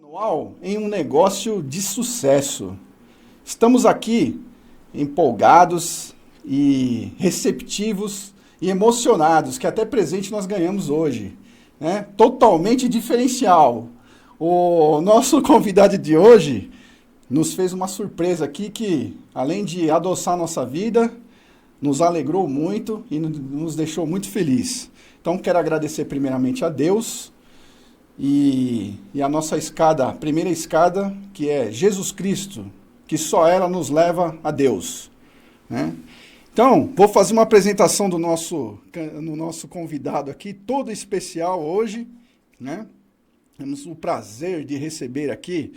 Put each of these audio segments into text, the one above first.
Manual em um negócio de sucesso. Estamos aqui empolgados e receptivos e emocionados, que até presente nós ganhamos hoje, né? Totalmente diferencial. O nosso convidado de hoje nos fez uma surpresa aqui que, além de adoçar a nossa vida, nos alegrou muito e nos deixou muito feliz. Então, quero agradecer primeiramente a Deus e a nossa escada, a primeira escada, que é Jesus Cristo, que só ela nos leva a Deus, né? Então, vou fazer uma apresentação do nosso convidado aqui, todo especial hoje, né? Temos o prazer de receber aqui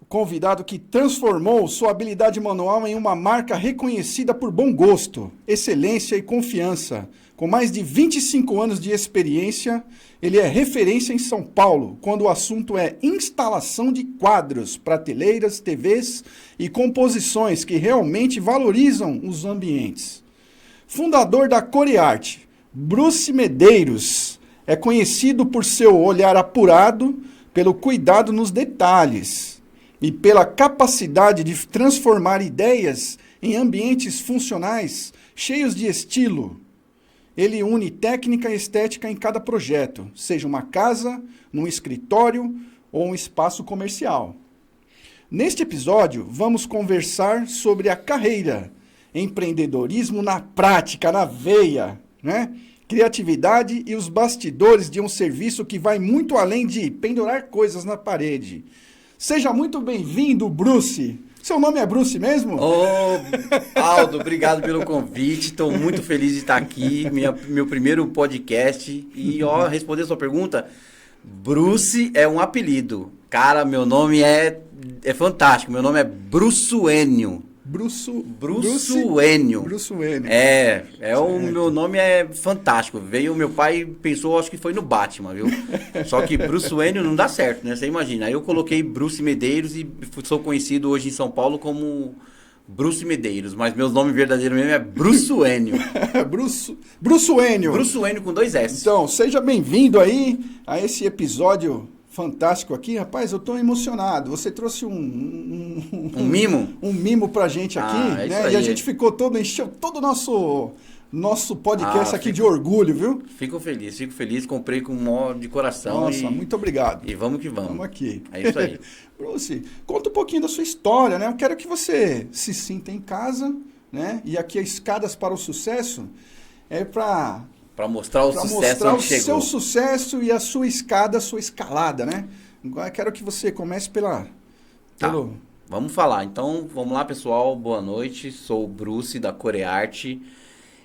o convidado que transformou sua habilidade manual em uma marca reconhecida por bom gosto, excelência e confiança. Com mais de 25 anos de experiência, ele é referência em São Paulo, quando o assunto é instalação de quadros, prateleiras, TVs e composições que realmente valorizam os ambientes. Fundador da Corearte, Bruce Medeiros é conhecido por seu olhar apurado, pelo cuidado nos detalhes e pela capacidade de transformar ideias em ambientes funcionais cheios de estilo. Ele une técnica e estética em cada projeto, seja uma casa, num escritório ou um espaço comercial. Neste episódio, vamos conversar sobre a carreira, empreendedorismo na prática, na veia, né? Criatividade e os bastidores de um serviço que vai muito além de pendurar coisas na parede. Seja muito bem-vindo, Bruce. Seu nome é Bruce mesmo? Aldo, obrigado pelo convite. Estou muito feliz de estar aqui. Meu primeiro podcast. E, responder a sua pergunta, Bruce é um apelido. Cara, meu nome é fantástico. Meu nome é Bruçoênio. Bruçoênio. Meu nome é fantástico. Meu pai pensou, acho que foi no Batman, viu? Só que Bruçoênio não dá certo, né? Você imagina. Aí eu coloquei Bruce Medeiros e sou conhecido hoje em São Paulo como Bruce Medeiros, mas meu nome verdadeiro mesmo é Bruçoênio. Bruçoênio. Bruçoênio com 2 S. Então, seja bem-vindo aí a esse episódio fantástico aqui. Rapaz, eu tô emocionado. Você trouxe um mimo? Um mimo pra gente aqui, né? E a gente encheu todo o nosso podcast aqui de orgulho, viu? Fico feliz. Comprei com de coração. Nossa, muito obrigado. E vamos que vamos. Vamos aqui. É isso aí. Bruce, conta um pouquinho da sua história, né? Eu quero que você se sinta em casa, né? E aqui, Escadas para o Sucesso é para mostrar o sucesso onde chegou. Seu sucesso e a sua escalada, né? Agora eu quero que você comece Vamos falar. Então, vamos lá, pessoal. Boa noite. Sou o Bruce, da Corearte.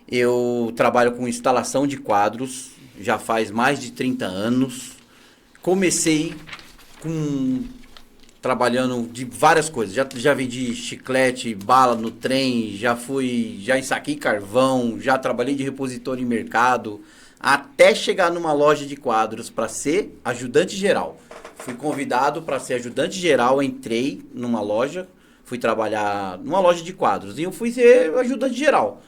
Eu trabalho com instalação de quadros já faz mais de 30 anos. Comecei trabalhando de várias coisas. Já vendi chiclete, bala no trem, já ensaquei carvão, já trabalhei de repositor em mercado, até chegar numa loja de quadros para ser ajudante geral. Fui convidado para ser ajudante geral, entrei numa loja, fui trabalhar numa loja de quadros e eu fui ser ajudante geral.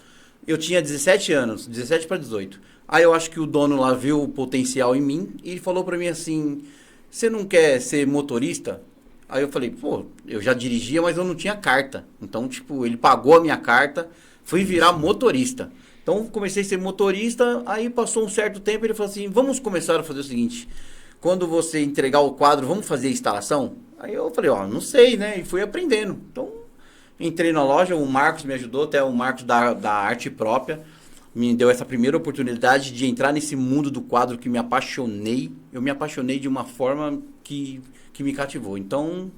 Eu tinha 17 anos, 17 para 18. Aí eu acho que o dono lá viu o potencial em mim e falou para mim assim: "Você não quer ser motorista?" Aí eu falei, eu já dirigia, mas eu não tinha carta. Então, ele pagou a minha carta, fui virar motorista. Então, comecei a ser motorista, aí passou um certo tempo, ele falou assim, vamos começar a fazer o seguinte, quando você entregar o quadro, vamos fazer a instalação? Aí eu falei, não sei, né? E fui aprendendo. Então, entrei na loja, o Marcos me ajudou, até o Marcos da Arte Própria, me deu essa primeira oportunidade de entrar nesse mundo do quadro que me apaixonei. Eu me apaixonei de uma forma que me cativou. Então,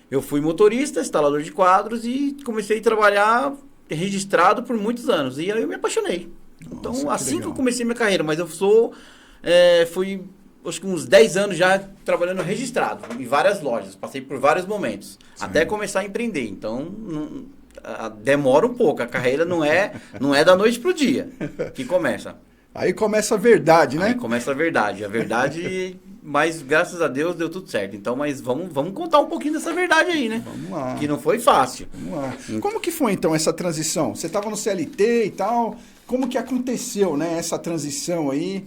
eu fui motorista, instalador de quadros e comecei a trabalhar registrado por muitos anos. E aí eu me apaixonei. Nossa, então, assim que eu comecei minha carreira, mas eu fui, acho que uns 10 anos já trabalhando registrado em várias lojas. Passei por vários momentos, até começar a empreender. Então, demora um pouco. A carreira não é da noite pro dia que começa. Aí começa a verdade, né? Aí começa a verdade. A verdade, mas graças a Deus deu tudo certo. Então, mas vamos contar um pouquinho dessa verdade aí, né? Vamos lá. Que não foi fácil. Vamos lá. Como que foi, então, essa transição? Você estava no CLT e tal. Como que aconteceu, né? Essa transição aí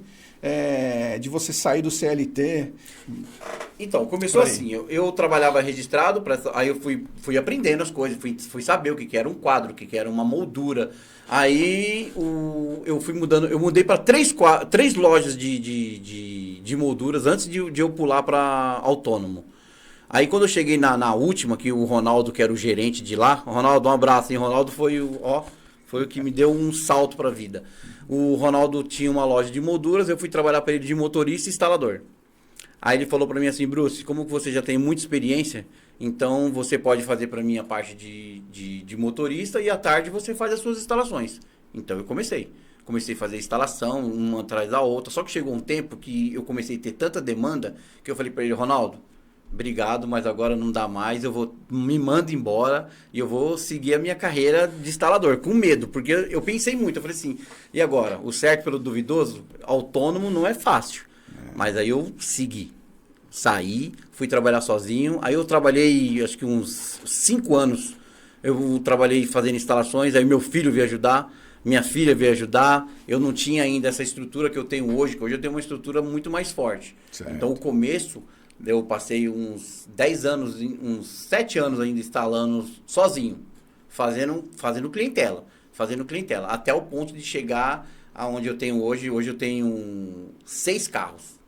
de você sair do CLT? Então, começou assim, eu trabalhava registrado, aí eu fui aprendendo as coisas, fui saber o que era um quadro, o que era uma moldura. Aí eu fui mudando, eu mudei para três lojas de molduras antes de eu pular para autônomo. Aí quando eu cheguei na última, que o Ronaldo, que era o gerente de lá, Ronaldo, um abraço, hein? Ronaldo foi o que me deu um salto para a vida. O Ronaldo tinha uma loja de molduras, eu fui trabalhar para ele de motorista e instalador. Aí ele falou para mim assim, Bruce, como você já tem muita experiência, então você pode fazer para mim a parte de motorista e à tarde você faz as suas instalações. Então eu comecei a fazer instalação, uma atrás da outra, só que chegou um tempo que eu comecei a ter tanta demanda que eu falei para ele, Ronaldo, obrigado, mas agora não dá mais, me manda embora e eu vou seguir a minha carreira de instalador, com medo, porque eu pensei muito, eu falei assim, e agora? O certo pelo duvidoso, autônomo não é fácil, mas aí eu saí, fui trabalhar sozinho, aí eu trabalhei acho que uns 5 anos, eu trabalhei fazendo instalações, aí meu filho veio ajudar, minha filha veio ajudar, eu não tinha ainda essa estrutura que eu tenho hoje, que hoje eu tenho uma estrutura muito mais forte, certo. Então o começo... Eu passei uns 10 anos, uns 7 anos ainda instalando sozinho, fazendo clientela, até o ponto de chegar aonde eu tenho hoje. Hoje eu tenho 6 carros,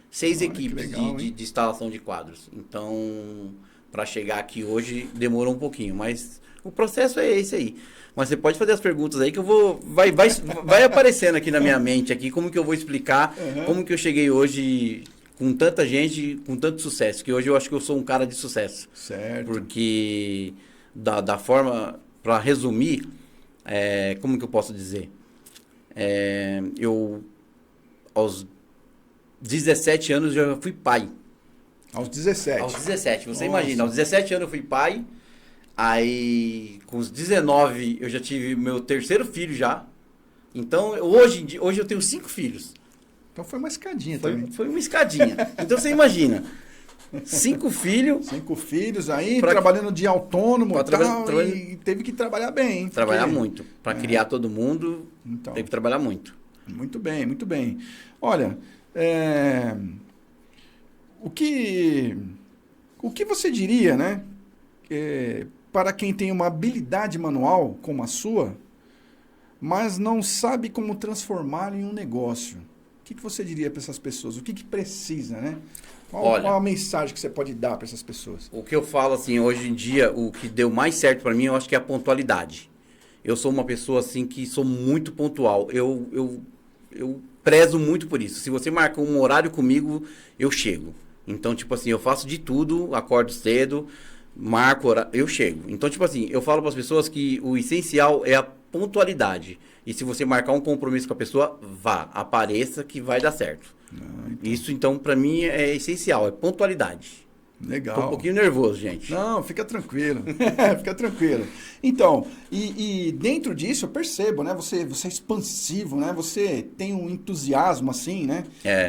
6 equipes legal, de instalação de quadros. Então, para chegar aqui hoje demorou um pouquinho, mas o processo é esse aí. Mas você pode fazer as perguntas aí que eu vou... Vai aparecendo aqui na minha mente, aqui, como que eu vou explicar, como que eu cheguei hoje... com tanta gente, com tanto sucesso, que hoje eu acho que eu sou um cara de sucesso. Certo. Porque, da forma, para resumir, como que eu posso dizer? Eu, aos 17 anos, já fui pai. Aos 17? Aos 17, você imagina, aos 17 anos eu fui pai, aí com os 19 eu já tive meu terceiro filho já. Então, hoje eu tenho 5 filhos. Então foi uma escadinha também. Foi uma escadinha. Então você imagina, 5 filhos. 5 filhos aí, trabalhando de autônomo e teve que trabalhar bem. Hein? Trabalhar muito. Para criar todo mundo, então, teve que trabalhar muito. Muito bem, muito bem. Olha, o que você diria, né? Para quem tem uma habilidade manual como a sua, mas não sabe como transformar em um negócio. O que você diria para essas pessoas? O que precisa, né? Qual a mensagem que você pode dar para essas pessoas? O que eu falo, assim, hoje em dia, o que deu mais certo para mim, eu acho que é a pontualidade. Eu sou uma pessoa, assim, que sou muito pontual. Eu prezo muito por isso. Se você marca um horário comigo, eu chego. Então, tipo assim, eu faço de tudo, acordo cedo, marco horário, eu chego. Então, tipo assim, eu falo para as pessoas que o essencial é a pontualidade. E se você marcar um compromisso com a pessoa, apareça que vai dar certo. Então. Isso, então, para mim é essencial, é pontualidade. Legal. Tô um pouquinho nervoso, gente. Não, fica tranquilo. Fica tranquilo. Então, e dentro disso eu percebo, né? Você é expansivo, né? Você tem um entusiasmo assim, né?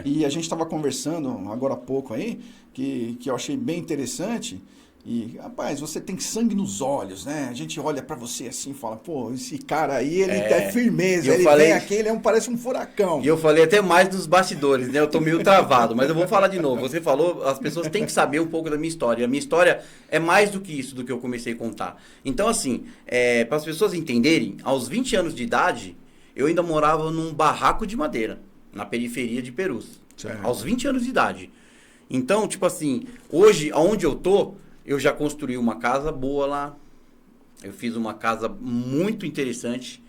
E a gente estava conversando agora há pouco aí, que eu achei bem interessante. E, rapaz, você tem sangue nos olhos, né? A gente olha pra você assim e fala, pô, esse cara aí, ele é firmeza, ele vem aqui, parece um furacão. E eu falei até mais dos bastidores, né? Eu tô meio travado, mas eu vou falar de novo. Você falou, as pessoas têm que saber um pouco da minha história. A minha história é mais do que isso, do que eu comecei a contar. Então, assim, para as pessoas entenderem, aos 20 anos de idade, eu ainda morava num barraco de madeira, na periferia de Perus. Certo. Aos 20 anos de idade. Então, tipo assim, hoje, aonde eu tô, eu já construí uma casa boa lá. Eu fiz uma casa muito interessante.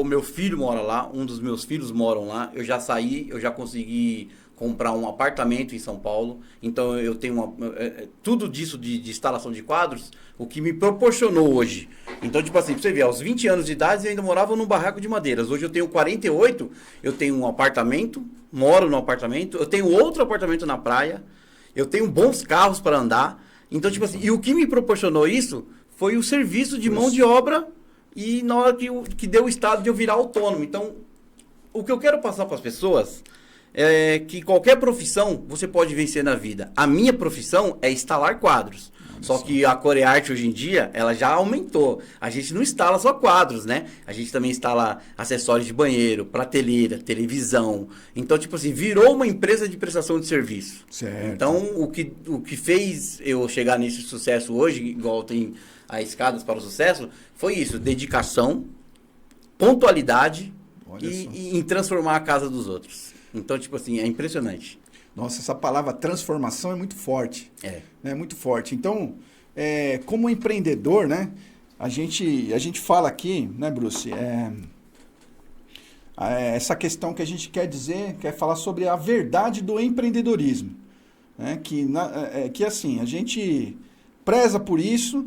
Meu filho mora lá, um dos meus filhos moram lá. Eu já saí, eu já consegui comprar um apartamento em São Paulo. Então eu tenho tudo disso de instalação de quadros, o que me proporcionou hoje. Então, tipo assim, pra você ver, aos 20 anos de idade eu ainda morava num barraco de madeiras. Hoje eu tenho 48, eu tenho um apartamento, moro no apartamento, eu tenho outro apartamento na praia, eu tenho bons carros para andar. Então, tipo assim, e o que me proporcionou isso foi o serviço de mão de obra e na hora que deu o estado de eu virar autônomo. Então, o que eu quero passar para as pessoas é que qualquer profissão você pode vencer na vida. A minha profissão é instalar quadros. Só que a CoreArt hoje em dia, ela já aumentou. A gente não instala só quadros, né? A gente também instala acessórios de banheiro, prateleira, televisão. Então, tipo assim, virou uma empresa de prestação de serviço. Certo. Então, o que fez eu chegar nesse sucesso hoje, igual tem as escadas para o sucesso, foi isso, dedicação, pontualidade e em transformar a casa dos outros. Então, tipo assim, é impressionante. Nossa, essa palavra transformação é muito forte. É muito forte. Então, como empreendedor, né? A gente fala aqui, né, Bruce? Essa questão que a gente quer falar sobre a verdade do empreendedorismo. Né? Que assim, a gente preza por isso.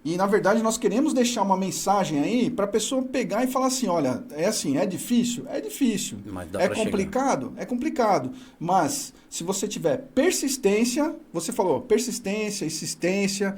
E, na verdade, nós queremos deixar uma mensagem aí para a pessoa pegar e falar assim, olha, é difícil? É difícil. É complicado? Chegar. É complicado. Mas, se você tiver persistência, você falou persistência, insistência,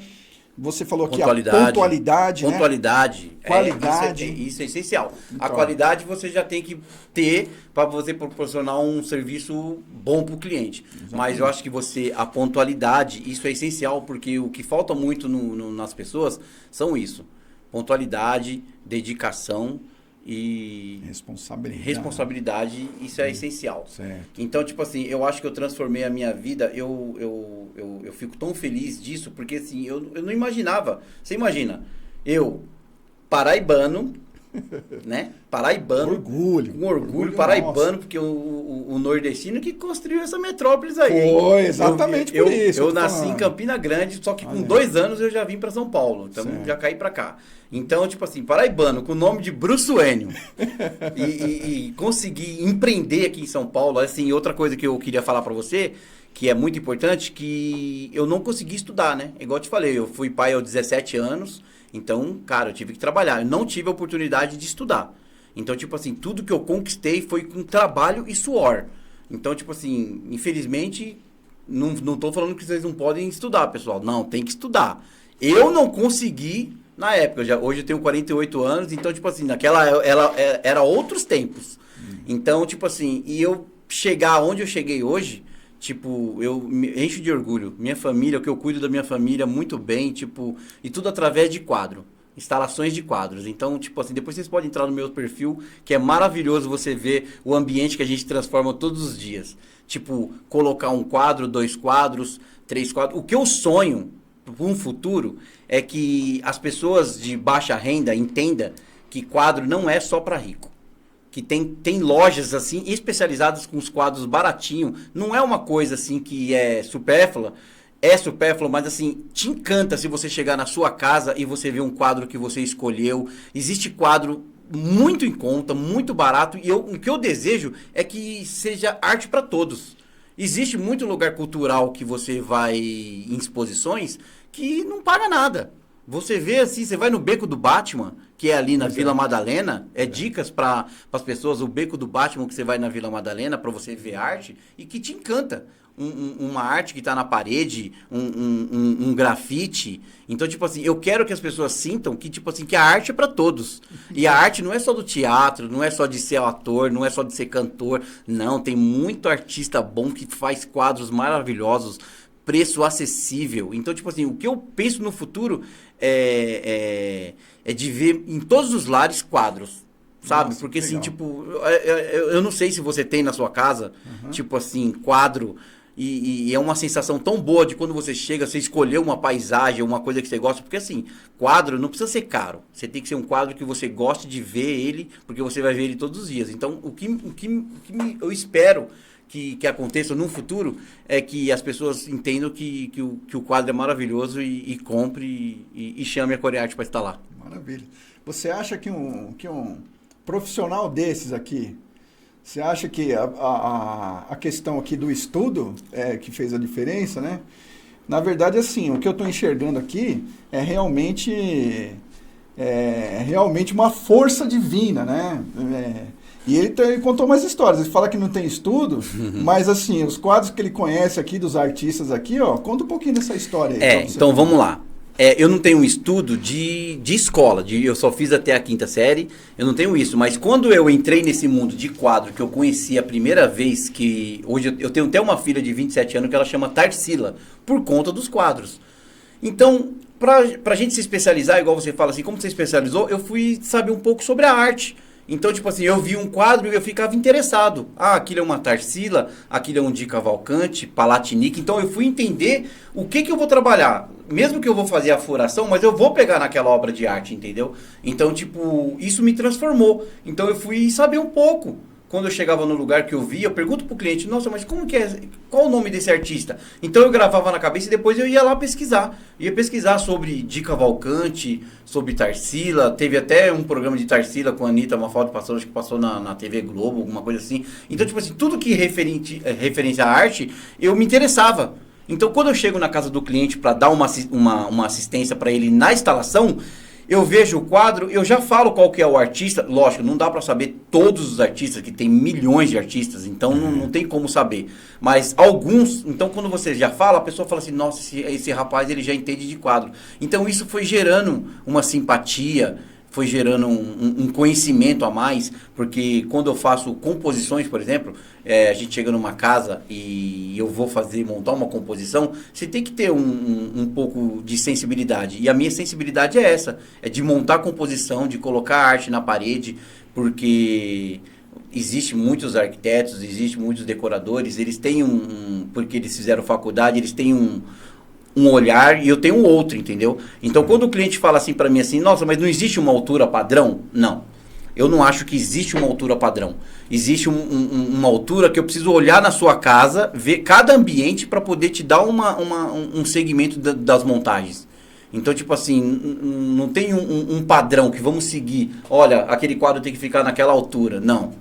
você falou aqui a pontualidade, Pontualidade. Né? Qualidade. Isso é essencial. Então, a qualidade você já tem que ter para você proporcionar um serviço bom para o cliente. Exatamente. Mas eu acho que a pontualidade, isso é essencial, porque o que falta muito nas pessoas são isso. Pontualidade, dedicação e responsabilidade, isso é essencial. Certo. Então, tipo assim, eu acho que eu transformei a minha vida, eu fico tão feliz disso, porque assim, eu não imaginava. Você imagina, eu, paraibano, né? Paraibano. Com orgulho paraibano, nossa. Porque o nordestino que construiu essa metrópolis aí. Foi, exatamente por isso. Eu nasci em Campina Grande, só que com 2 anos eu já vim para São Paulo. Então já caí para cá. Então, tipo assim, paraibano, com o nome de Bruce Enio. e consegui empreender aqui em São Paulo. Assim, outra coisa que eu queria falar para você, que é muito importante, que eu não consegui estudar, né? Igual eu te falei, eu fui pai aos 17 anos. Então, cara, eu tive que trabalhar. Eu não tive a oportunidade de estudar. Então, tipo assim, tudo que eu conquistei foi com trabalho e suor. Então, tipo assim, infelizmente, não tô falando que vocês não podem estudar, pessoal. Não, tem que estudar. Eu não consegui na época. Hoje eu tenho 48 anos, então, tipo assim, naquela era outros tempos. Então, tipo assim, e eu chegar onde eu cheguei hoje, tipo, eu me encho de orgulho. Minha família, que eu cuido da minha família muito bem, tipo, e tudo através de quadro. Instalações de quadros. Então, tipo assim, depois vocês podem entrar no meu perfil, que é maravilhoso você ver o ambiente que a gente transforma todos os dias. Tipo, colocar 1 quadro, 2 quadros, 3 quadros. O que eu sonho para um futuro é que as pessoas de baixa renda entendam que quadro não é só para rico. Que tem lojas assim especializadas com os quadros baratinho. Não é uma coisa assim que é supérflua. É supérfluo, mas assim, te encanta se você chegar na sua casa e você ver um quadro que você escolheu. Existe quadro muito em conta, muito barato. E o que eu desejo é que seja arte para todos. Existe muito lugar cultural que você vai em exposições que não paga nada. Você vê assim, você vai no Beco do Batman, que é ali na Vila Madalena, dicas para as pessoas, o Beco do Batman que você vai na Vila Madalena para você ver arte e que te encanta. Uma arte que está na parede, um grafite. Então, tipo assim, eu quero que as pessoas sintam que, tipo assim, que a arte é para todos. E a arte não é só do teatro, não é só de ser ator, não é só de ser cantor. Não, tem muito artista bom que faz quadros maravilhosos, preço acessível. Então, tipo assim, o que eu penso no futuro é de ver em todos os lares quadros. Sabe? Nossa, porque assim, tipo, eu não sei se você tem na sua casa, tipo assim, quadro, e é uma sensação tão boa de quando você chega, você escolher uma paisagem, uma coisa que você gosta, porque assim, quadro não precisa ser caro, você tem que ser um quadro que você goste de ver ele, porque você vai ver ele todos os dias. Então, o que eu espero que aconteça no futuro é que as pessoas entendam que o quadro é maravilhoso e compre e chame a CoreArt para instalar. Maravilha. Você acha que um profissional desses aqui, você acha que a questão aqui do estudo que fez a diferença, né? Na verdade, assim, o que eu estou enxergando aqui é realmente uma força divina, né? E ele contou mais histórias. Ele fala que não tem estudo, mas assim, os quadros que ele conhece aqui, dos artistas aqui, ó, conta um pouquinho dessa história aí. Então vamos lá. Eu não tenho um estudo de escola, eu só fiz até a 5ª série, eu não tenho isso, mas quando eu entrei nesse mundo de quadro, que eu conheci a primeira vez, que hoje eu tenho até uma filha de 27 anos que ela chama Tarsila, por conta dos quadros. Então, pra gente se especializar, igual você fala assim, como você especializou, eu fui saber um pouco sobre a arte. Então, tipo assim, eu vi um quadro e eu ficava interessado. Ah, aquilo é uma Tarsila, aquilo é um Di Cavalcanti, Palatinic. Então, eu fui entender o que eu vou trabalhar. Mesmo que eu vou fazer a furação, mas eu vou pegar naquela obra de arte, entendeu? Então, tipo, isso me transformou. Então, eu fui saber um pouco. Quando eu chegava no lugar que eu via, eu pergunto pro cliente, nossa, mas como que é? Qual o nome desse artista? Então eu gravava na cabeça e depois eu ia lá pesquisar. Ia pesquisar sobre Di Cavalcanti, sobre Tarsila. Teve até um programa de Tarsila com a Anitta Mafalda, acho que passou na TV Globo, alguma coisa assim. Então, tipo assim, tudo que referência à arte, eu me interessava. Então, quando eu chego na casa do cliente para dar uma assistência para ele na instalação, eu vejo o quadro, eu já falo qual que é o artista. Lógico, não dá para saber todos os artistas, que tem milhões de artistas, então não tem como saber. Mas alguns, então quando você já fala, a pessoa fala assim, nossa, esse rapaz ele já entende de quadro. Então isso foi gerando uma simpatia, foi gerando um conhecimento a mais, porque quando eu faço composições, por exemplo, a gente chega numa casa e eu vou montar uma composição, você tem que ter um pouco de sensibilidade. E a minha sensibilidade é essa, é de montar a composição, de colocar a arte na parede, porque existe muitos arquitetos, existe muitos decoradores, eles têm porque eles fizeram faculdade, eles têm um olhar e eu tenho um outro, entendeu? Então, quando o cliente fala assim para mim assim, nossa, mas não existe uma altura padrão? Não. Eu não acho que existe uma altura padrão. Existe uma altura que eu preciso olhar na sua casa, ver cada ambiente para poder te dar um segmento das montagens. Então, tipo assim, não tem um padrão que vamos seguir. Olha, aquele quadro tem que ficar naquela altura. Não.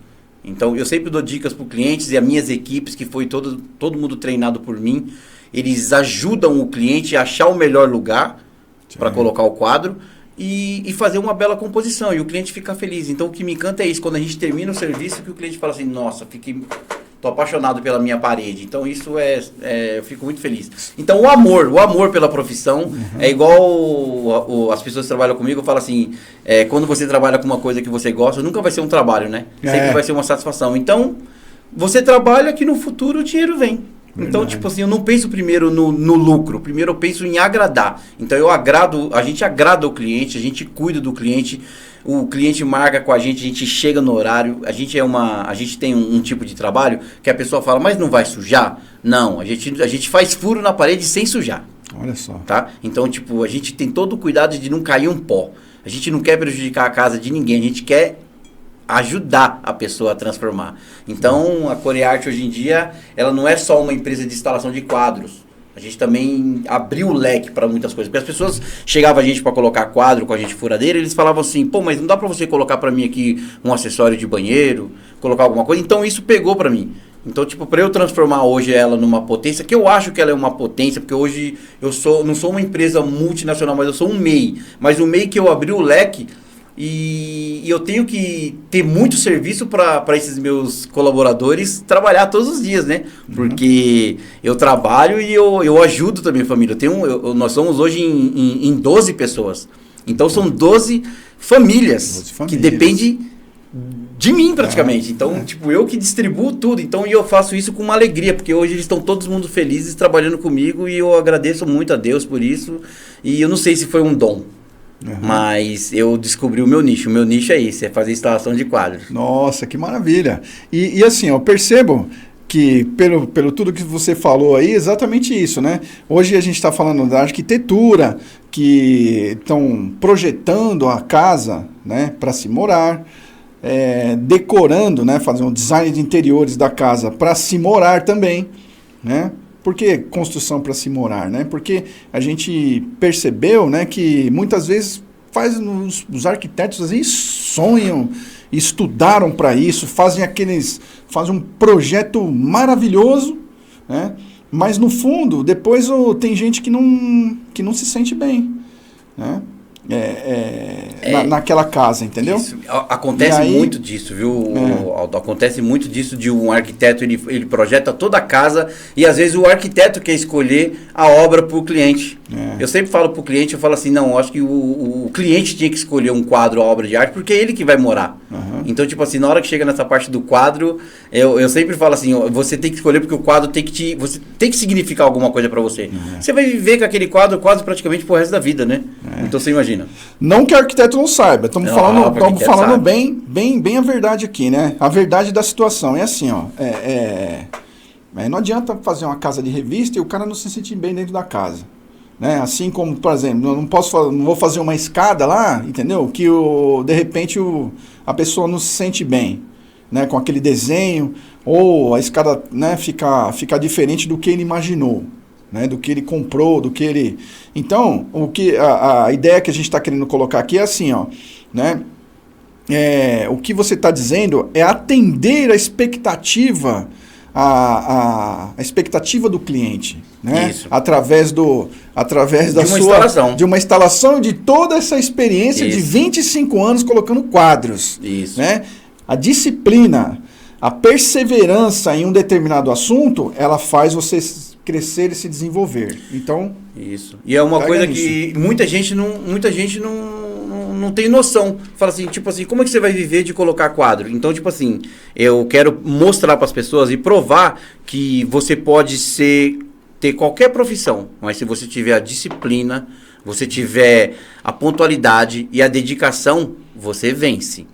Então, eu sempre dou dicas para os clientes e as minhas equipes, que foi todo mundo treinado por mim, eles ajudam o cliente a achar o melhor lugar para colocar o quadro e fazer uma bela composição. E o cliente fica feliz. Então, o que me encanta é isso. Quando a gente termina o serviço, que o cliente fala assim, nossa, tô apaixonado pela minha parede. Então, isso eu fico muito feliz. Então, o amor pela profissão é igual as pessoas que trabalham comigo, eu falo assim, quando você trabalha com uma coisa que você gosta, nunca vai ser um trabalho, né? Sempre vai ser uma satisfação. Então, você trabalha que no futuro o dinheiro vem. Então, tipo assim, eu não penso primeiro no lucro, primeiro eu penso em agradar. Então a gente agrada o cliente, a gente cuida do cliente, o cliente marca com a gente chega no horário, a gente tem um tipo de trabalho que a pessoa fala, mas não vai sujar? Não, a gente faz furo na parede sem sujar. Olha só. Tá? Então, tipo, a gente tem todo o cuidado de não cair um pó. A gente não quer prejudicar a casa de ninguém, a gente quer ajudar a pessoa a transformar. Então, a Corearte hoje em dia, ela não é só uma empresa de instalação de quadros. A gente também abriu o leque para muitas coisas. Porque as pessoas chegavam a gente para colocar quadro com a gente furadeira, eles falavam assim, pô, mas não dá para você colocar para mim aqui um acessório de banheiro, colocar alguma coisa? Então, isso pegou para mim. Então, tipo, para eu transformar hoje ela numa potência, que eu acho que ela é uma potência, porque hoje não sou uma empresa multinacional, mas eu sou um MEI. Mas o MEI que eu abri o leque, e eu tenho que ter muito serviço para esses meus colaboradores trabalhar todos os dias, né? Porque eu trabalho e eu ajudo também a família. Nós somos hoje em 12 pessoas. Então são 12 famílias que dependem de mim praticamente. Então, tipo, eu que distribuo tudo. Então, eu faço isso com uma alegria, porque hoje eles estão todos mundo felizes trabalhando comigo e eu agradeço muito a Deus por isso. E eu não sei se foi um dom. Mas eu descobri o meu nicho. O meu nicho é isso, é fazer instalação de quadros. Nossa, que maravilha. E assim, eu percebo que pelo tudo que você falou aí, exatamente isso, né? Hoje a gente está falando da arquitetura, que estão projetando a casa, né, para se morar, decorando, né, fazer um design de interiores da casa para se morar também, né? Por que construção para se morar, né? Porque a gente percebeu, né, que muitas vezes os arquitetos assim, sonham, estudaram para isso, fazem um projeto maravilhoso, né? Mas no fundo, depois tem gente que não se sente bem, né? Naquela casa, entendeu? Isso. Acontece muito disso, viu, Aldo? Acontece muito disso de um arquiteto, ele projeta toda a casa e às vezes o arquiteto quer escolher a obra para o cliente. Eu sempre falo para o cliente, eu falo assim, não, eu acho que o cliente tinha que escolher um quadro, a obra de arte, porque é ele que vai morar. Então, tipo assim, na hora que chega nessa parte do quadro, eu sempre falo assim, ó, você tem que escolher porque o quadro tem que você tem que significar alguma coisa pra você. Você vai viver com aquele quadro quase praticamente pro resto da vida, né? Então você imagina. Não que o arquiteto não saiba, estamos falando sabe. bem a verdade aqui, né? A verdade da situação é assim, ó. Não adianta fazer uma casa de revista e o cara não se sentir bem dentro da casa. Né? Assim como, por exemplo, eu não vou fazer uma escada lá, entendeu? Que de repente a pessoa não se sente bem, né? Com aquele desenho, ou a escada, né, fica diferente do que ele imaginou, né? Do que ele comprou, do que ele... Então, a ideia que a gente está querendo colocar aqui é assim, ó, né? O que você está dizendo é atender a expectativa, a expectativa do cliente, né? Isso. Através instalação. De uma instalação de toda essa experiência de 25 anos colocando quadros. Isso. Né? A disciplina, a perseverança em um determinado assunto, ela faz você crescer e se desenvolver. Então, isso. E é uma coisa que muita gente não tem noção. Fala assim, tipo assim, como é que você vai viver de colocar quadro? Então, tipo assim, eu quero mostrar para as pessoas e provar que você pode ter qualquer profissão, mas se você tiver a disciplina, você tiver a pontualidade e a dedicação, você vence.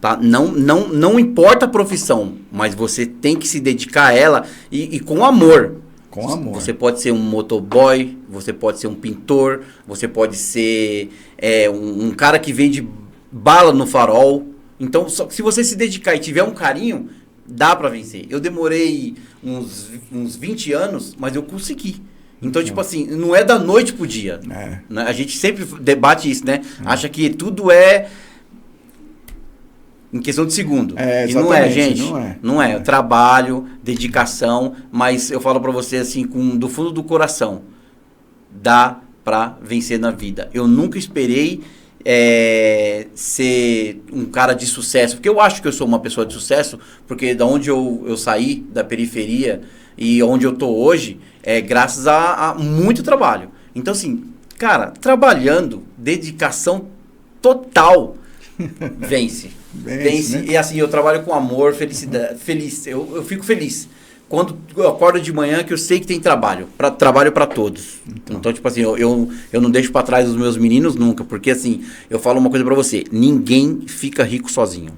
Tá? Não importa a profissão, mas você tem que se dedicar a ela e com amor. Com amor. Você pode ser um motoboy, você pode ser um pintor, você pode ser um cara que vende bala no farol. Então, se você se dedicar e tiver um carinho, dá pra vencer. Eu demorei uns 20 anos, mas eu consegui. Então, tipo assim, não é da noite pro dia. Né? A gente sempre debate isso, né? Acha que tudo é em questão de segundo. E não é, gente. Não é. Trabalho, dedicação, mas eu falo pra você assim, do fundo do coração, dá pra vencer na vida. Eu nunca esperei ser um cara de sucesso, porque eu acho que eu sou uma pessoa de sucesso, porque da onde eu saí, da periferia, e onde eu tô hoje, é graças a muito trabalho. Então assim, cara, trabalhando, dedicação total, vence. Vence. Né? E assim, eu trabalho com amor, felicidade, feliz. Eu fico feliz quando eu acordo de manhã, que eu sei que tem trabalho para todos. Então, tipo assim, eu não deixo para trás os meus meninos nunca, porque assim, eu falo uma coisa para você, ninguém fica rico sozinho,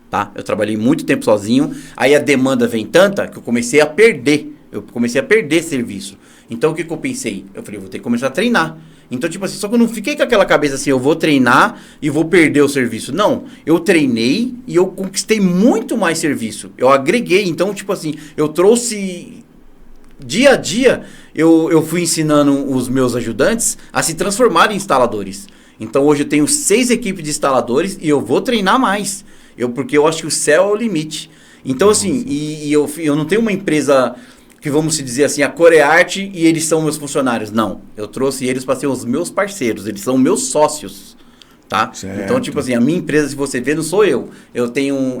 tá? Eu trabalhei muito tempo sozinho, aí a demanda vem tanta que eu comecei a perder serviço. Então, o que eu pensei? Eu falei, vou ter que começar a treinar. Então, tipo assim, só que eu não fiquei com aquela cabeça assim, eu vou treinar e vou perder o serviço. Não, eu treinei e eu conquistei muito mais serviço. Eu agreguei, então, tipo assim, eu trouxe... Dia a dia, eu fui ensinando os meus ajudantes a se transformarem em instaladores. Então, hoje eu tenho 6 equipes de instaladores e eu vou treinar mais. Porque eu acho que o céu é o limite. Então, assim, eu não tenho uma empresa... que vamos dizer assim, a Corearte e eles são meus funcionários. Não, eu trouxe eles para ser os meus parceiros, eles são meus sócios, tá? Certo. Então, tipo assim, a minha empresa, se você vê, não sou eu. Eu tenho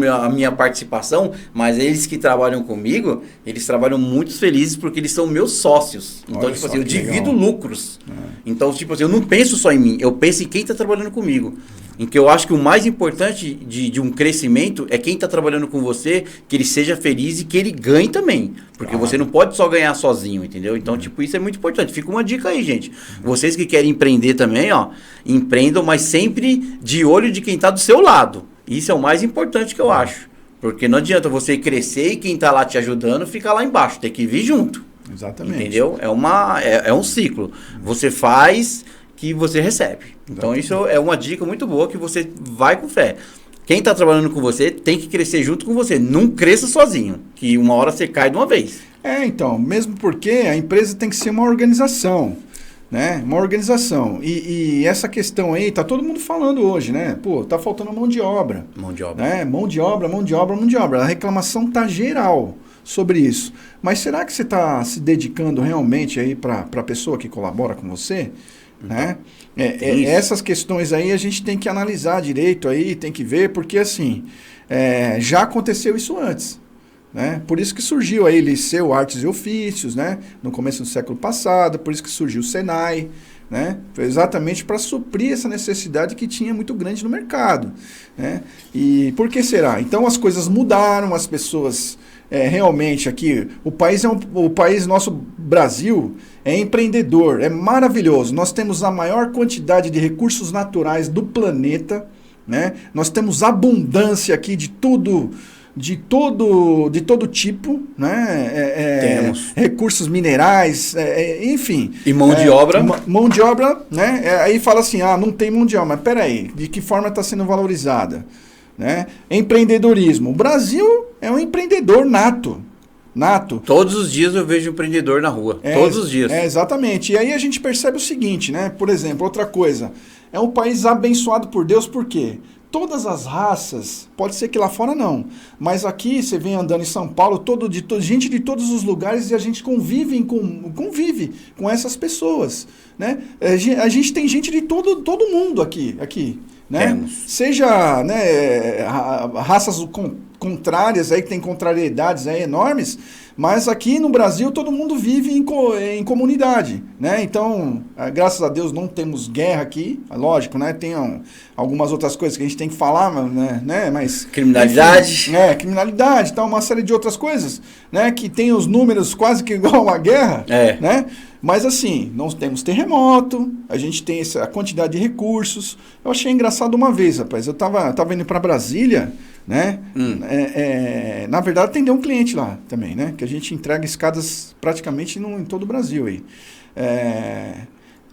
a minha participação, mas eles que trabalham comigo, eles trabalham muito felizes porque eles são meus sócios. Então, olha, tipo assim, eu divido lucros. Então, tipo assim, eu não penso só em mim, eu penso em quem está trabalhando comigo. Em que eu acho que o mais importante de um crescimento é quem está trabalhando com você, que ele seja feliz e que ele ganhe também. Porque você não pode só ganhar sozinho, entendeu? Então, tipo, isso é muito importante. Fica uma dica aí, gente. Vocês que querem empreender também, ó, empreendam, mas sempre de olho de quem está do seu lado. Isso é o mais importante que eu acho. Porque não adianta você crescer e quem está lá te ajudando ficar lá embaixo. Tem que vir junto. Exatamente. Entendeu? É um ciclo. Você faz... que você recebe. Então, isso é uma dica muito boa que você vai com fé. Quem está trabalhando com você tem que crescer junto com você. Não cresça sozinho, que uma hora você cai de uma vez. Então, mesmo porque a empresa tem que ser uma organização, né? Uma organização. E essa questão aí, tá todo mundo falando hoje, né? Pô, tá faltando mão de obra. Mão de obra. Né? Mão de obra. A reclamação tá geral sobre isso. Mas será que você está se dedicando realmente aí para a pessoa que colabora com você? Né? Essas questões aí a gente tem que analisar direito aí, tem que ver, porque assim, já aconteceu isso antes, né? Por isso que surgiu aí Liceu Artes e Ofícios, né? No começo do século passado, por isso que surgiu o Senai, né? Exatamente para suprir essa necessidade que tinha muito grande no mercado, né? E por que será? Então as coisas mudaram, as pessoas realmente aqui, o país nosso Brasil é empreendedor, é maravilhoso. Nós temos a maior quantidade de recursos naturais do planeta, né? Nós temos abundância aqui de tudo. De todo tipo, né? Temos. Recursos minerais, enfim. E mão de obra? Mão de obra, né? Aí fala assim, não tem mão de obra, mas peraí, de que forma está sendo valorizada? Né? Empreendedorismo. O Brasil é um empreendedor nato. Todos os dias eu vejo empreendedor na rua. Todos os dias. Exatamente. E aí a gente percebe o seguinte, né? Por exemplo, outra coisa. É um país abençoado por Deus, por quê? Todas as raças, pode ser que lá fora não, mas aqui você vem andando em São Paulo, gente de todos os lugares e a gente convive com essas pessoas, né? A gente tem gente de todo mundo aqui, né? Temos. Seja, né, raças contrárias aí, que tem contrariedades aí enormes, mas aqui no Brasil todo mundo vive em comunidade, né? Então, graças a Deus não temos guerra aqui, lógico, né? Tem algumas outras coisas que a gente tem que falar, né? Mas criminalidade. Enfim, criminalidade, tal, uma série de outras coisas, né? Que tem os números quase que igual a guerra, né? Mas assim, nós temos terremoto, a gente tem a quantidade de recursos. Eu achei engraçado uma vez, rapaz, eu tava indo para Brasília, né? Na verdade, atendeu um cliente lá também, né? Que a gente entrega escadas praticamente em todo o Brasil aí.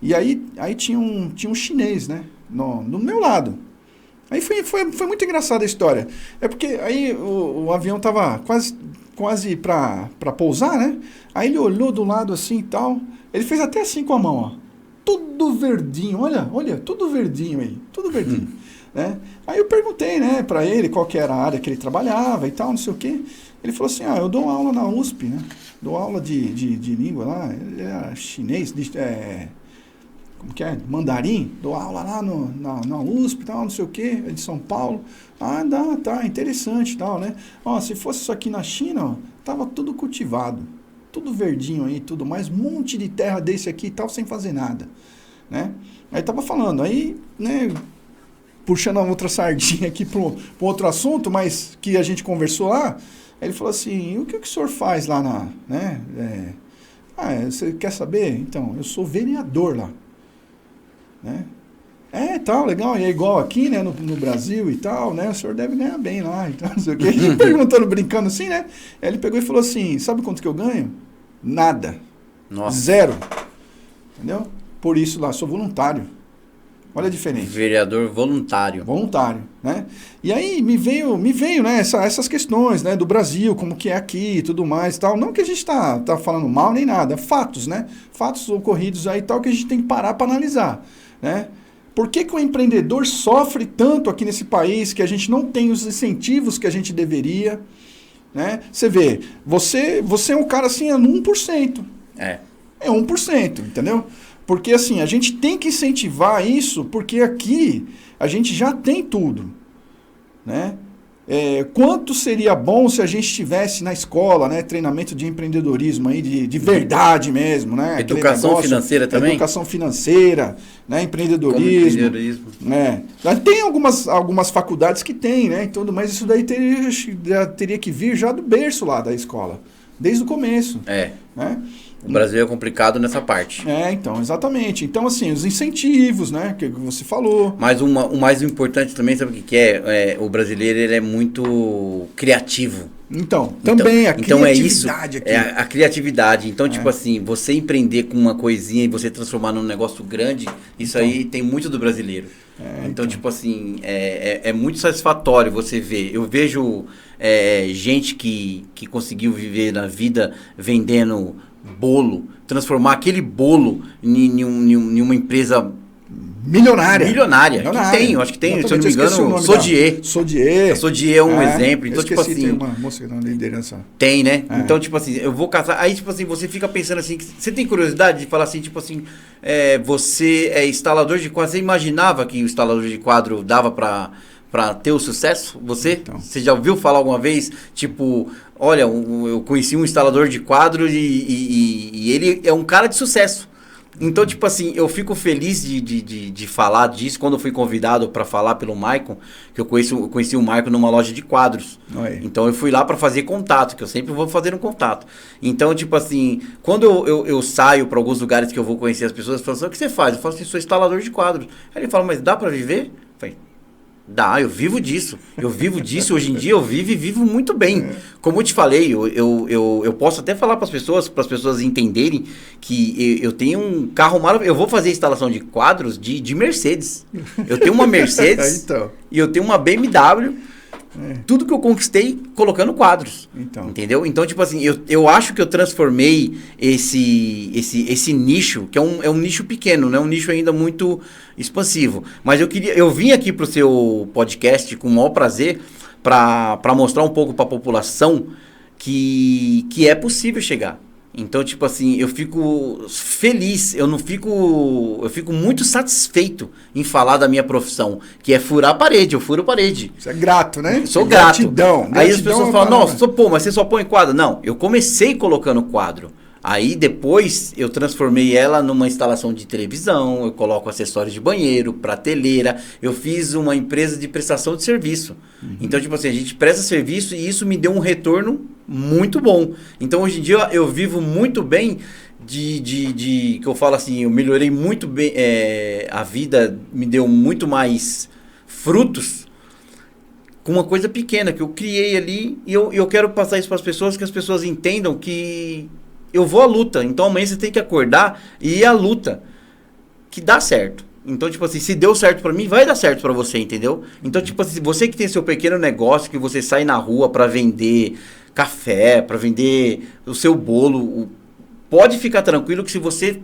E aí tinha um chinês, né? No meu lado. Aí foi muito engraçada a história. É porque aí o avião tava quase para pousar, né? Aí ele olhou do lado assim e tal. Ele fez até assim com a mão, ó. Tudo verdinho, olha, tudo verdinho aí, tudo verdinho. Né? Aí eu perguntei, né, para ele qual que era a área que ele trabalhava e tal, não sei o quê. Ele falou assim, eu dou aula na USP, né? Dou aula de língua lá, ele é chinês, como que é? Mandarim, dou aula lá na USP e tal, não sei o quê, é de São Paulo. Tá, interessante e tal, né? Se fosse isso aqui na China, ó, tava tudo cultivado, tudo verdinho aí, tudo mais, um monte de terra desse aqui e tal, sem fazer nada, né? Aí tava falando, aí, né, puxando a outra sardinha aqui para outro assunto, mas que a gente conversou lá, aí ele falou assim, o que o senhor faz lá né? Você quer saber? Então, eu sou vereador lá, né? Tal, legal, e é igual aqui, né, no Brasil e tal, né, o senhor deve ganhar bem lá, então, não sei o que, perguntando, brincando assim, né, aí ele pegou e falou assim, sabe quanto que eu ganho? Nada. Nossa. 0. Entendeu? Por isso lá, sou voluntário. Olha a diferença. Vereador voluntário. Voluntário, né? E aí me veio, né, essas questões, né, do Brasil, como que é aqui e tudo mais e tal. Não que a gente tá falando mal nem nada, fatos, né? Fatos ocorridos aí e tal que a gente tem que parar para analisar, né? Por que o empreendedor sofre tanto aqui nesse país, que a gente não tem os incentivos que a gente deveria, né? Você vê, você é um cara assim, 1%. É 1%, entendeu? Porque assim, a gente tem que incentivar isso, porque aqui a gente já tem tudo, né? Quanto seria bom se a gente tivesse na escola, né, treinamento de empreendedorismo aí, de verdade mesmo, né? Educação financeira também? Educação financeira, né, empreendedorismo. Né? Tem algumas faculdades que tem, né? Então, mas isso daí teria que vir já do berço lá da escola, desde o começo. Né? O Brasil é complicado nessa parte. Então, exatamente. Então, assim, os incentivos, né, que você falou. Mas o mais importante também, sabe o que é? O brasileiro, ele é muito criativo. Então também a criatividade aqui. A criatividade. Então, tipo assim, você empreender com uma coisinha e você transformar num negócio grande, isso aí tem muito do brasileiro. Então, tipo assim, é muito satisfatório você ver. Eu vejo gente que conseguiu viver na vida vendendo bolo, transformar aquele bolo em uma empresa milionária. Que tem, eu acho que tem, se eu não me engano, Sodier. A Sodier é um exemplo. Então, tipo assim, tem uma moça na liderança. Tem, né? Então, tipo assim, eu vou casar. Aí, tipo assim, você fica pensando assim, você tem curiosidade de falar assim, tipo assim, você é instalador de quadro, você imaginava que o instalador de quadro dava pra ter o sucesso? Você já ouviu falar alguma vez? Tipo, olha, eu conheci um instalador de quadro e ele é um cara de sucesso. Então, tipo assim, eu fico feliz de falar disso quando eu fui convidado para falar pelo Maicon, que eu conheci o Maicon numa loja de quadros. Oi. Então eu fui lá para fazer contato, que eu sempre vou fazer um contato. Então, tipo assim, quando eu saio para alguns lugares que eu vou conhecer as pessoas, falam assim, o que você faz? Eu falo assim, sou instalador de quadros. Aí ele fala, mas dá para viver? Eu falei, dá, eu vivo disso. Hoje em dia eu vivo e vivo muito bem. Como eu te falei, eu posso até falar para as pessoas entenderem que eu tenho um carro maravilhoso. Eu vou fazer instalação de quadros de Mercedes. Eu tenho uma Mercedes Então. e eu tenho uma BMW. Tudo que eu conquistei colocando quadros. Então. Entendeu? Então, tipo assim, eu acho que eu transformei esse nicho, que é um nicho pequeno, né? Um nicho ainda muito expansivo. Mas eu vim aqui pro seu podcast com o maior prazer para mostrar um pouco para a população que é possível chegar. Então, tipo assim, eu fico feliz, eu fico muito satisfeito em falar da minha profissão, que é furar a parede, eu furo a parede. Você é grato, né? Sou grato. Gratidão. Aí as pessoas falam, nossa, pô, mas você só põe quadro? Não, eu comecei colocando quadro. Aí depois eu transformei ela numa instalação de televisão, eu coloco acessórios de banheiro, prateleira, eu fiz uma empresa de prestação de serviço. Então, tipo assim, a gente presta serviço e isso me deu um retorno muito bom. Então, hoje em dia eu vivo muito bem que eu falo assim, eu melhorei muito bem, a vida me deu muito mais frutos com uma coisa pequena que eu criei ali e eu quero passar isso para as pessoas, que as pessoas entendam que eu vou à luta. Então amanhã você tem que acordar e ir à luta, que dá certo. Então, tipo assim, se deu certo pra mim, vai dar certo pra você, entendeu? Então, tipo assim, você que tem seu pequeno negócio, que você sai na rua pra vender café, pra vender o seu bolo, pode ficar tranquilo que se você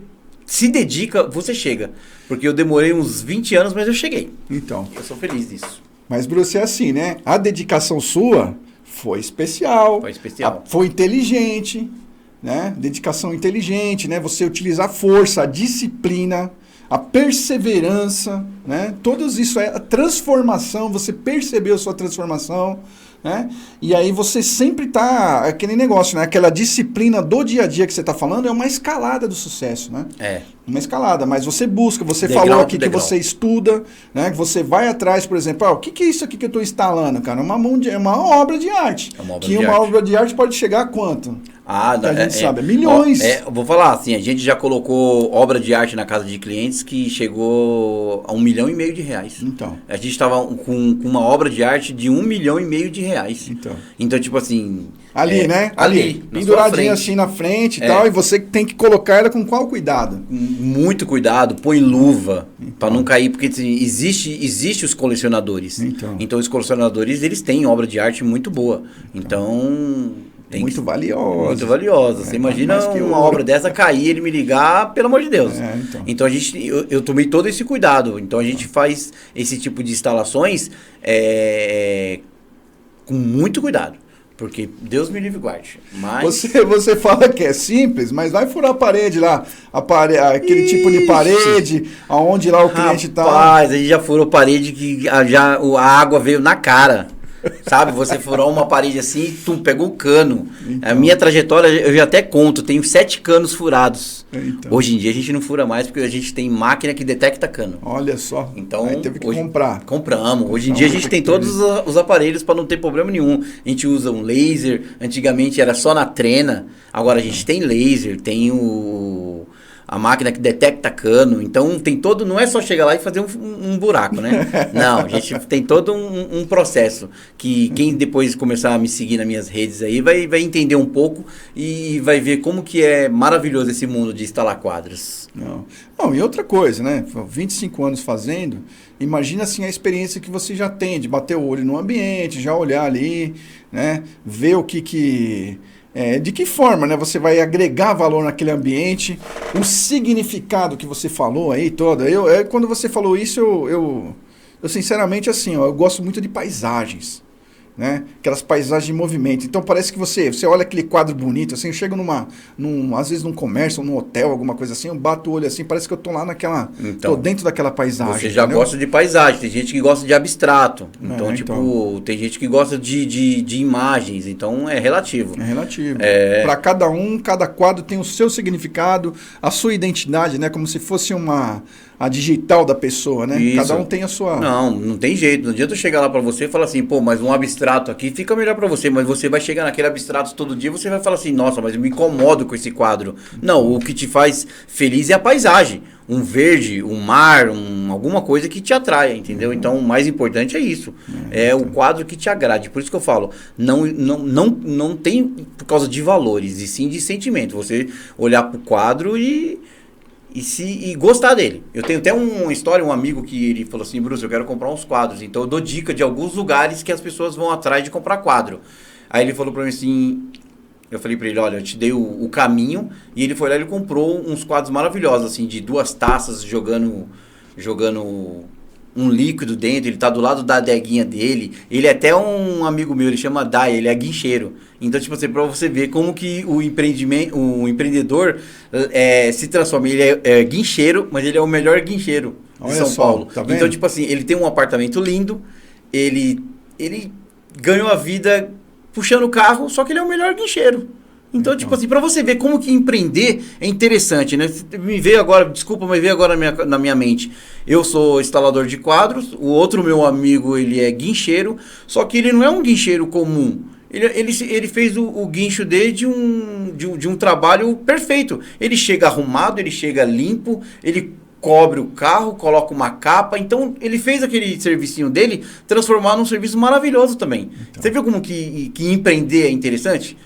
se dedica, você chega. Porque eu demorei uns 20 anos, mas eu cheguei. Então. Eu sou feliz disso. Mas, Bruce, é assim, né? A dedicação sua foi especial. Foi especial. Foi inteligente, né? Dedicação inteligente, né? Você utilizar a força, a disciplina, a perseverança, né? Tudo isso é a transformação, você percebeu sua transformação, né? E aí você sempre tá, aquele negócio, né? Aquela disciplina do dia a dia que você tá falando é uma escalada do sucesso, né? É. Uma escalada, mas você busca, você Degrau falou por aqui que degrau. você estuda, né? Que você vai atrás, por exemplo, o que é isso aqui que eu estou instalando, cara? É uma obra de arte. É uma obra que de uma arte. obra de arte pode chegar a quanto? Que a gente sabe, milhões. Eu vou falar assim, a gente já colocou obra de arte na casa de clientes que chegou a R$1,5 milhão de reais. Então. A gente estava com uma obra de arte de R$1,5 milhão de reais. Então, tipo assim... Ali, né? Ali. na sua Penduradinha frente. assim na frente e tal, e você tem que colocar ela com qual cuidado? Muito cuidado, põe luva para não cair, porque assim, existe os colecionadores. Então os colecionadores, eles têm obra de arte muito boa. Então... Muito valiosa. Muito valiosa. Você imagina uma obra dessa cair, ele me ligar, pelo amor de Deus. Então eu tomei todo esse cuidado. Então a gente faz esse tipo de instalações com muito cuidado. Porque Deus me livre e guarde. Mas... Você fala que é simples, mas vai furar a parede lá. Aquele tipo de parede, aonde lá o cliente tá. Rapaz, a gente já furou parede que a água veio na cara. Sabe, você furou uma parede assim, tu pegou o cano. Então. A minha trajetória, eu já até conto, tenho 7 canos furados. Então. Hoje em dia a gente não fura mais porque a gente tem máquina que detecta cano. Olha só. Então, aí teve que comprar. Compramos. Hoje em dia a gente tem todos os aparelhos para não ter problema nenhum. A gente usa um laser, antigamente era só na trena, agora a gente tem laser, tem a máquina que detecta cano, então tem todo, não é só chegar lá e fazer um buraco, né? Não, a gente tem todo um processo que quem depois começar a me seguir nas minhas redes aí vai entender um pouco e vai ver como que é maravilhoso esse mundo de instalar quadros. Não, e outra coisa, né? 25 anos fazendo, imagina assim a experiência que você já tem de bater o olho no ambiente, já olhar ali, né? Ver o que de que forma, né, você vai agregar valor naquele ambiente, o significado que você falou aí toda. Quando você falou isso, eu sinceramente assim, eu gosto muito de paisagens. né? Aquelas paisagens em movimento. Então parece que você olha aquele quadro bonito, assim, eu chego às vezes num comércio, ou num hotel, alguma coisa assim, eu bato o olho assim, parece que eu tô lá tô dentro daquela paisagem. Você já entendeu? gosta de paisagem, tem gente que gosta de abstrato. Então, tem gente que gosta de imagens, então é relativo. É relativo. Para cada quadro tem o seu significado, a sua identidade, né? Como se fosse a digital da pessoa, né? Isso. Cada um tem a sua... Não tem jeito. Não adianta eu chegar lá pra você e falar assim, pô, mas um abstrato aqui fica melhor pra você, mas você vai chegar naquele abstrato todo dia e você vai falar assim, nossa, mas eu me incomodo com esse quadro. Não, o que te faz feliz é a paisagem. Um verde, um mar, alguma coisa que te atraia, entendeu? Então, o mais importante é isso. É o quadro que te agrade. Por isso que eu falo, não tem por causa de valores, e sim de sentimento. Você olhar pro quadro e gostar dele. Eu tenho até uma história, um amigo que ele falou assim, Bruce, eu quero comprar uns quadros. Então eu dou dica de alguns lugares que as pessoas vão atrás de comprar quadro. Aí ele falou pra mim assim, eu falei pra ele, olha, eu te dei o caminho, e ele foi lá e ele comprou uns quadros maravilhosos, assim, de 2 taças jogando um líquido dentro, ele tá do lado da adeguinha dele, ele é até um amigo meu, ele chama Dai, ele é guincheiro. Então, tipo assim, pra você ver como que o empreendedor se transforma, ele é guincheiro, mas ele é o melhor guincheiro de São Paulo. Tá vendo? Então, tipo assim, ele tem um apartamento lindo, ele ganhou a vida puxando o carro, só que ele é o melhor guincheiro. Então, tipo assim, pra você ver como que empreender é interessante, né? Me veio agora, desculpa, mas veio agora na minha mente. Eu sou instalador de quadros, o outro meu amigo, ele é guincheiro, só que ele não é um guincheiro comum. Ele fez o guincho dele de um trabalho perfeito. Ele chega arrumado, ele chega limpo, ele cobre o carro, coloca uma capa. Então, ele fez aquele servicinho dele transformar num serviço maravilhoso também. Então. Você viu como que empreender é interessante?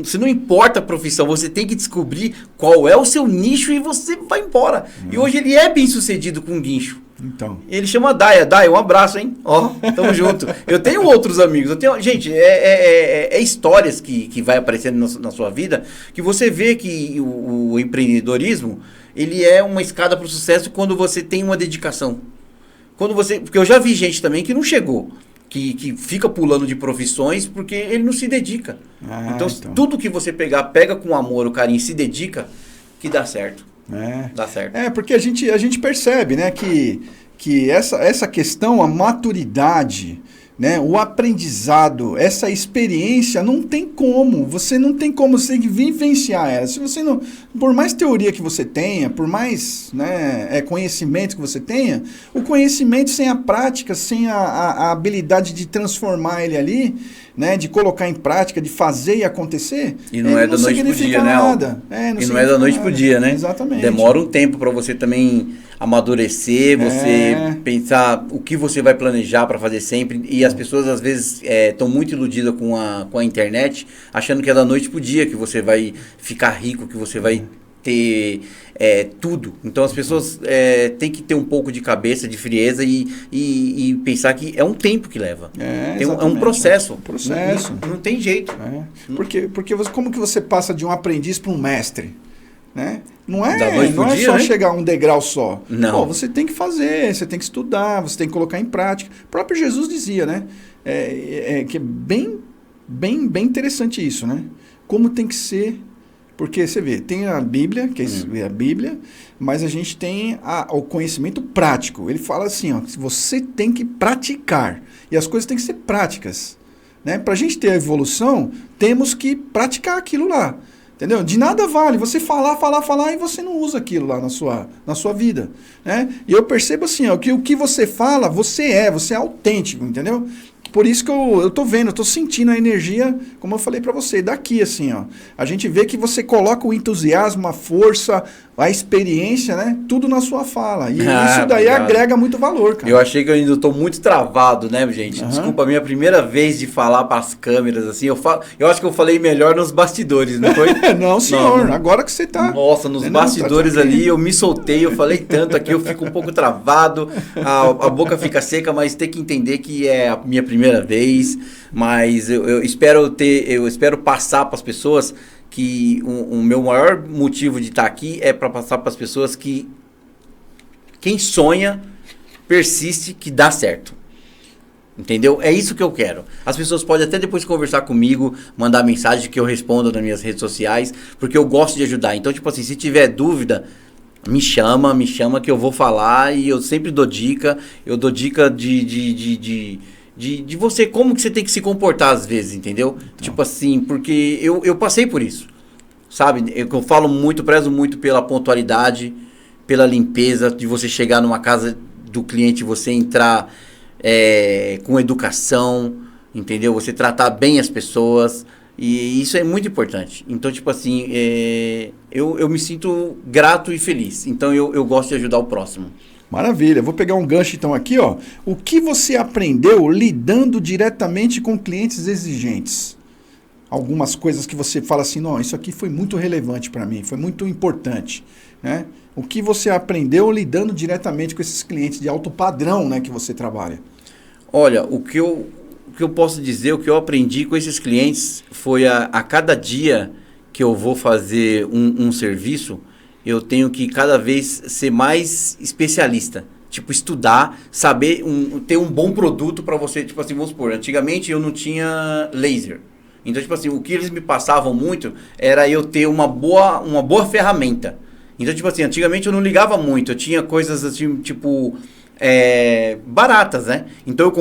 Se não importa a profissão, você tem que descobrir qual é o seu nicho e você vai embora. E hoje ele é bem sucedido com guincho. Então. Ele chama Daya. Daya, um abraço, hein? Ó, tamo junto. Eu tenho outros amigos. Gente, histórias que vai aparecendo na sua vida, que você vê que o empreendedorismo, ele é uma escada para o sucesso quando você tem uma dedicação. Porque eu já vi gente também que não chegou. Que fica pulando de profissões porque ele não se dedica. Então, tudo que você pega com amor, o carinho, se dedica, que dá certo. Dá certo. Porque a gente percebe, né, que essa questão, a maturidade, né, o aprendizado, essa experiência, você não tem como, você tem que vivenciar ela. Se você não, por mais teoria que você tenha, por mais, né, conhecimento que você tenha, o conhecimento sem a prática, sem a habilidade de transformar ele ali, né, de colocar em prática, de fazer e acontecer, e não é da noite pro dia, nada. E não é da noite pro dia, né? Exatamente. Demora um tempo para você também amadurecer, você pensar o que você vai planejar para fazer sempre. E as pessoas às vezes estão muito iludidas com a internet, achando que é da noite pro dia que você vai ficar rico, que você vai ter tudo. Então as pessoas têm que ter um pouco de cabeça, de frieza e pensar que é um tempo que leva. É um processo. Não tem jeito. Porque como que você passa de um aprendiz para um mestre? Né? Não é dia, só né? chegar a um degrau só. Não. Pô, você tem que fazer, você tem que estudar, você tem que colocar em prática. O próprio Jesus dizia, né? Que é bem interessante isso, né? Como tem que ser. Porque você vê, tem a Bíblia, que é a Bíblia, mas a gente tem o conhecimento prático. Ele fala assim, ó, que você tem que praticar. E as coisas têm que ser práticas. Né? Para a gente ter a evolução, temos que praticar aquilo lá. Entendeu? De nada vale você falar e você não usa aquilo lá na sua vida. Né? E eu percebo assim, ó, que o que você fala, você é autêntico, entendeu? Por isso que eu tô vendo, eu tô sentindo a energia, como eu falei para você, daqui assim, ó. A gente vê que você coloca o entusiasmo, a força, a experiência, né? Tudo na sua fala. E isso daí agrega muito valor, cara. Eu achei que eu ainda tô muito travado, né, gente? Desculpa, a minha primeira vez de falar para as câmeras, assim, eu acho que eu falei melhor nos bastidores, não foi? Não, senhor, agora que você tá... Nossa, nos bastidores ali, eu me soltei, eu falei tanto aqui, eu fico um pouco travado, a boca fica seca, mas tem que entender que é a minha primeira vez, mas eu espero passar para as pessoas que o meu maior motivo de estar aqui é para passar para as pessoas que quem sonha persiste, que dá certo. Entendeu? É isso que eu quero. As pessoas podem até depois conversar comigo, mandar mensagem que eu respondo nas minhas redes sociais, porque eu gosto de ajudar. Então, tipo assim, se tiver dúvida, me chama que eu vou falar e eu sempre dou dica. Eu dou dica de você, como que você tem que se comportar às vezes, entendeu? Então. Tipo assim, porque eu passei por isso, sabe? Eu falo muito, prezo muito pela pontualidade, pela limpeza, de você chegar numa casa do cliente, você entrar com educação, entendeu? Você tratar bem as pessoas, e isso é muito importante. Então, tipo assim, eu me sinto grato e feliz. Então, eu gosto de ajudar o próximo. Maravilha. Vou pegar um gancho então aqui, ó. O que você aprendeu lidando diretamente com clientes exigentes? Algumas coisas que você fala assim, não, isso aqui foi muito relevante para mim, foi muito importante, né? O que você aprendeu lidando diretamente com esses clientes de alto padrão, né, que você trabalha? Olha, o que eu posso dizer, o que eu aprendi com esses clientes foi a cada dia que eu vou fazer um serviço, eu tenho que cada vez ser mais especialista. Tipo, estudar, saber, ter um bom produto para você. Tipo assim, vamos supor, antigamente eu não tinha laser. Então, tipo assim, o que eles me passavam muito era eu ter uma boa ferramenta. Então, tipo assim, antigamente eu não ligava muito. Eu tinha coisas assim, tipo... baratas, né? Então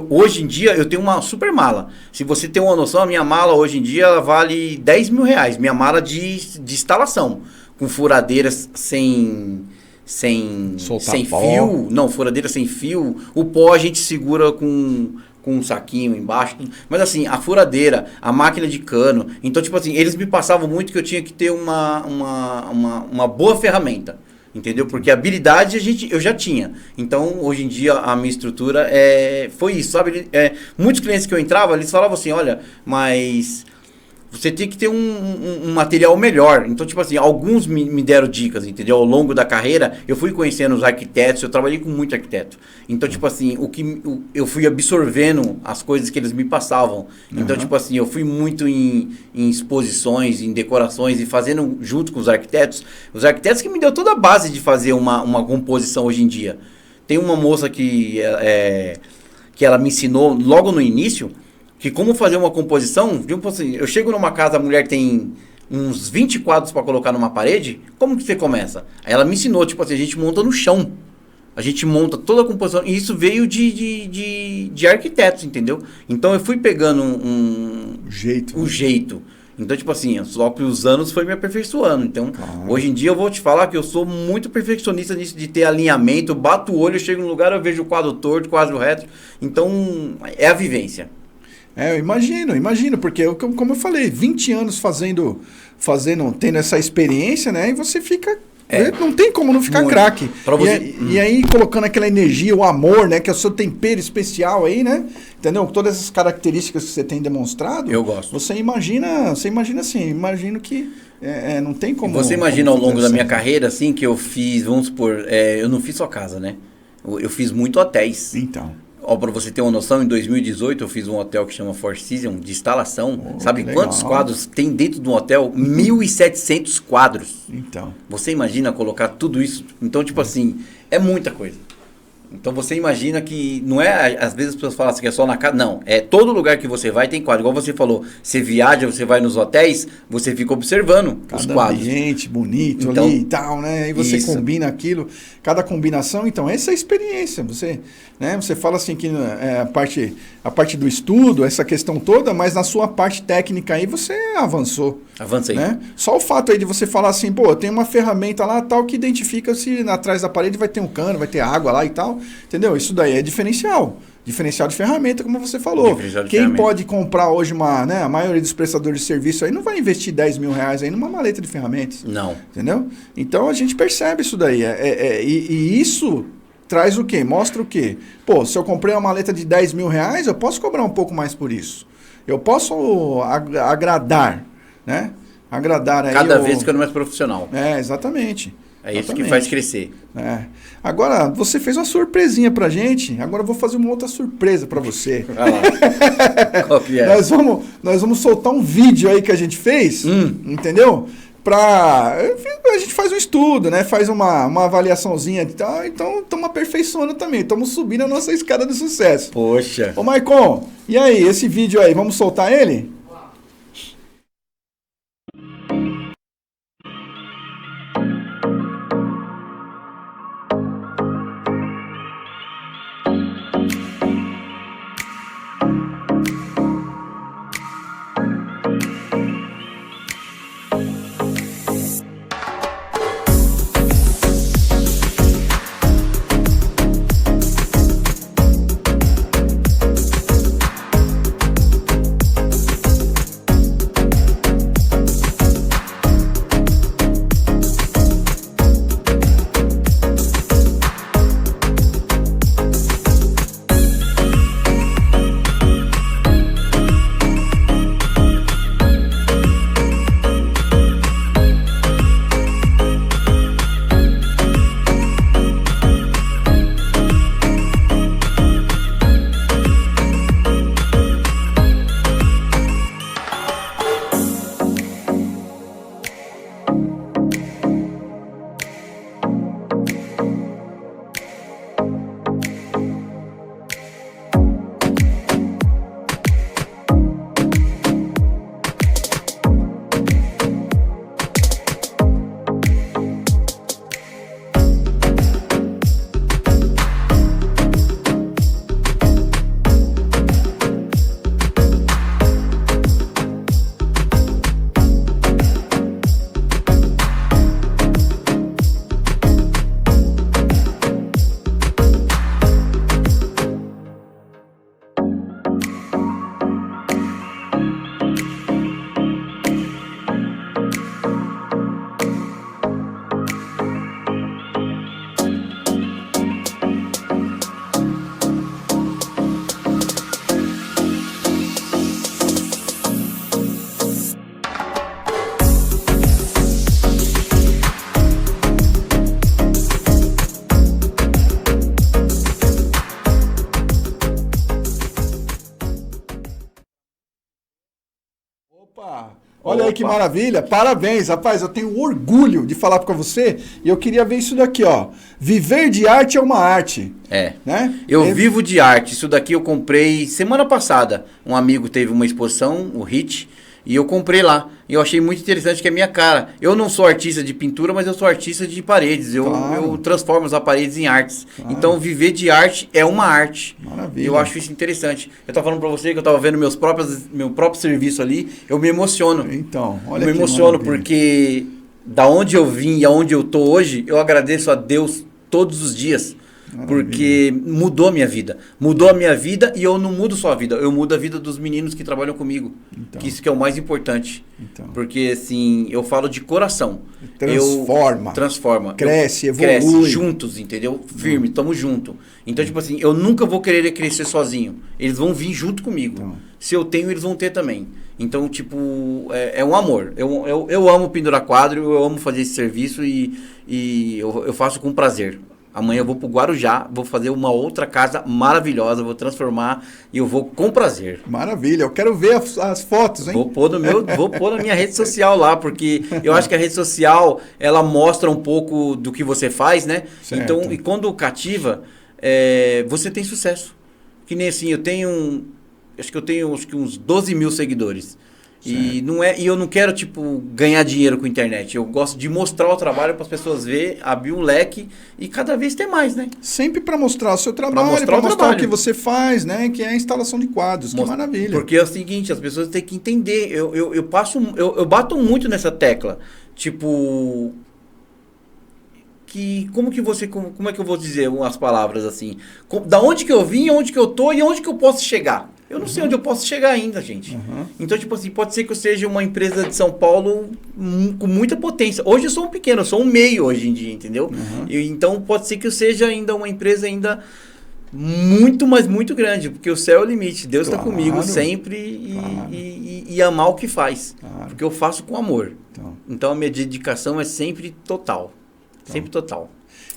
hoje em dia eu tenho uma super mala. Se você tem uma noção, a minha mala hoje em dia ela vale 10 mil reais. Minha mala de instalação, com furadeiras sem fio. Não, furadeira sem fio. O pó a gente segura com um saquinho embaixo. Mas assim, a furadeira, a máquina de cano. Então, tipo assim, eles me passavam muito que eu tinha que ter uma boa ferramenta. Entendeu? Porque habilidade eu já tinha. Então, hoje em dia, a minha estrutura foi isso, sabe? Muitos clientes que eu entrava, eles falavam assim, olha, mas você tem que ter um material melhor. Então, tipo assim, alguns me deram dicas, entendeu? Ao longo da carreira, eu fui conhecendo os arquitetos, eu trabalhei com muito arquiteto. Então, tipo assim, eu fui absorvendo as coisas que eles me passavam. Então, tipo assim, eu fui muito em exposições, em decorações e fazendo junto com os arquitetos que me deu toda a base de fazer uma composição hoje em dia. Tem uma moça que ela me ensinou logo no início, que como fazer uma composição, tipo assim, eu chego numa casa, a mulher tem uns 20 quadros para colocar numa parede, como que você começa? Aí ela me ensinou, tipo assim, a gente monta no chão. A gente monta toda a composição, e isso veio de arquitetos, entendeu? Então eu fui pegando o jeito. Então, tipo assim, só que os anos foi me aperfeiçoando. Então, hoje em dia eu vou te falar que eu sou muito perfeccionista nisso de ter alinhamento, eu bato o olho, eu chego num lugar, eu vejo o quadro torto, quadro reto. Então, é a vivência. Eu imagino, porque como eu falei, 20 anos tendo essa experiência, né? E você fica... não tem como não ficar craque. E aí, colocando aquela energia, o amor, né? Que é o seu tempero especial aí, né? Entendeu? Todas essas características que você tem demonstrado. Eu gosto. Você imagina assim, imagino que não tem como... Você imagina ao longo da minha carreira, assim, que eu fiz, vamos supor, eu não fiz só casa, né? Eu fiz muito hotéis. Então... Para você ter uma noção, em 2018 eu fiz um hotel que chama Four Seasons, de instalação. Sabe quantos quadros tem dentro de um hotel? 1.700 quadros. Então. Você imagina colocar tudo isso? Então, tipo assim, é muita coisa. Então você imagina que não é, às vezes as pessoas falam assim que é só na casa, não, todo lugar que você vai tem quadro, igual você falou, você viaja, você vai nos hotéis, você fica observando os quadros. Ambiente bonito então, ali e tal, né, aí você combina aquilo, cada combinação, então essa é a experiência, você fala assim que a parte do estudo, essa questão toda, mas na sua parte técnica aí você avançou. Avancei. Né? Só o fato aí de você falar assim, pô, tem uma ferramenta lá tal que identifica se atrás da parede vai ter um cano, vai ter água lá e tal, entendeu? Isso daí é diferencial. Diferencial de ferramenta, como você falou. Quem pode comprar hoje a maioria dos prestadores de serviço aí não vai investir 10 mil reais aí numa maleta de ferramentas. Não. Entendeu? Então a gente percebe isso daí. E isso traz o quê? Mostra o quê? Pô, se eu comprei uma maleta de 10 mil reais, eu posso cobrar um pouco mais por isso. Eu posso agradar, né? Agradar aí. Cada vez ficando mais profissional. Exatamente. Isso que faz crescer. Agora, você fez uma surpresinha pra gente. Agora eu vou fazer uma outra surpresa pra você. Vai lá. Qual que é? Nós vamos soltar um vídeo aí que a gente fez, entendeu? a gente faz um estudo, né? Faz uma avaliaçãozinha e tal. Então, estamos aperfeiçoando também. Estamos subindo a nossa escada de sucesso. Poxa. Ô, Maicon, e aí, esse vídeo aí, vamos soltar ele? Opa! Olha aí que maravilha, parabéns, rapaz, eu tenho orgulho de falar com você e eu queria ver isso daqui, ó. Viver de arte é uma arte. É, né? Eu vivo de arte, isso daqui eu comprei semana passada, um amigo teve uma exposição, o Hit, e eu comprei lá, e eu achei muito interessante que é minha cara. Eu não sou artista de pintura, mas eu sou artista de paredes, eu transformo as paredes em artes. Claro. Então viver de arte é uma arte. Maravilha. Eu acho isso interessante. Eu tava falando pra você que eu tava vendo meu próprio serviço ali, eu me emociono. Então, olha, eu me emociono porque da onde eu vim e aonde eu tô hoje, eu agradeço a Deus todos os dias. Maravilha. Porque mudou a minha vida. Mudou a minha vida e eu não mudo só a vida. Eu mudo a vida dos meninos que trabalham comigo. Então. Que isso que é o mais importante. Então. Porque assim, eu falo de coração. Transforma. Cresce, evolui. Cresce juntos, entendeu? Firme, tamo junto. Então, tipo assim, eu nunca vou querer crescer sozinho. Eles vão vir junto comigo. Então. Se eu tenho, eles vão ter também. Então, tipo, é um amor. Eu amo pendurar quadro, eu amo fazer esse serviço e eu faço com prazer. Amanhã eu vou pro Guarujá, vou fazer uma outra casa maravilhosa, vou transformar e eu vou com prazer. Maravilha, eu quero ver as fotos, hein? Vou pôr na minha rede social lá, porque eu acho que a rede social, ela mostra um pouco do que você faz, né? Certo. Então, e quando cativa, você tem sucesso. Que nem assim, eu tenho uns 12 mil seguidores. E eu não quero, tipo, ganhar dinheiro com a internet. Eu gosto de mostrar o trabalho para as pessoas ver, abrir um leque e cada vez ter mais, né? Sempre para mostrar o seu trabalho, para mostrar o que você faz, né? Que é a instalação de quadros. Que maravilha. Porque é o seguinte, as pessoas têm que entender. Eu bato muito nessa tecla. Tipo... Como é que eu vou dizer umas palavras assim? Da onde que eu vim, onde que eu tô e onde que eu posso chegar? Eu não sei onde eu posso chegar ainda, gente. Então, tipo assim, pode ser que eu seja uma empresa de São Paulo com muita potência. Hoje eu sou um pequeno, eu sou um meio hoje em dia, entendeu? Então, pode ser que eu seja ainda uma empresa ainda muito, mas muito grande, porque o céu é o limite. Deus está comigo sempre e amar o que faz. Porque eu faço com amor. Então, a minha dedicação é sempre total. Sempre total.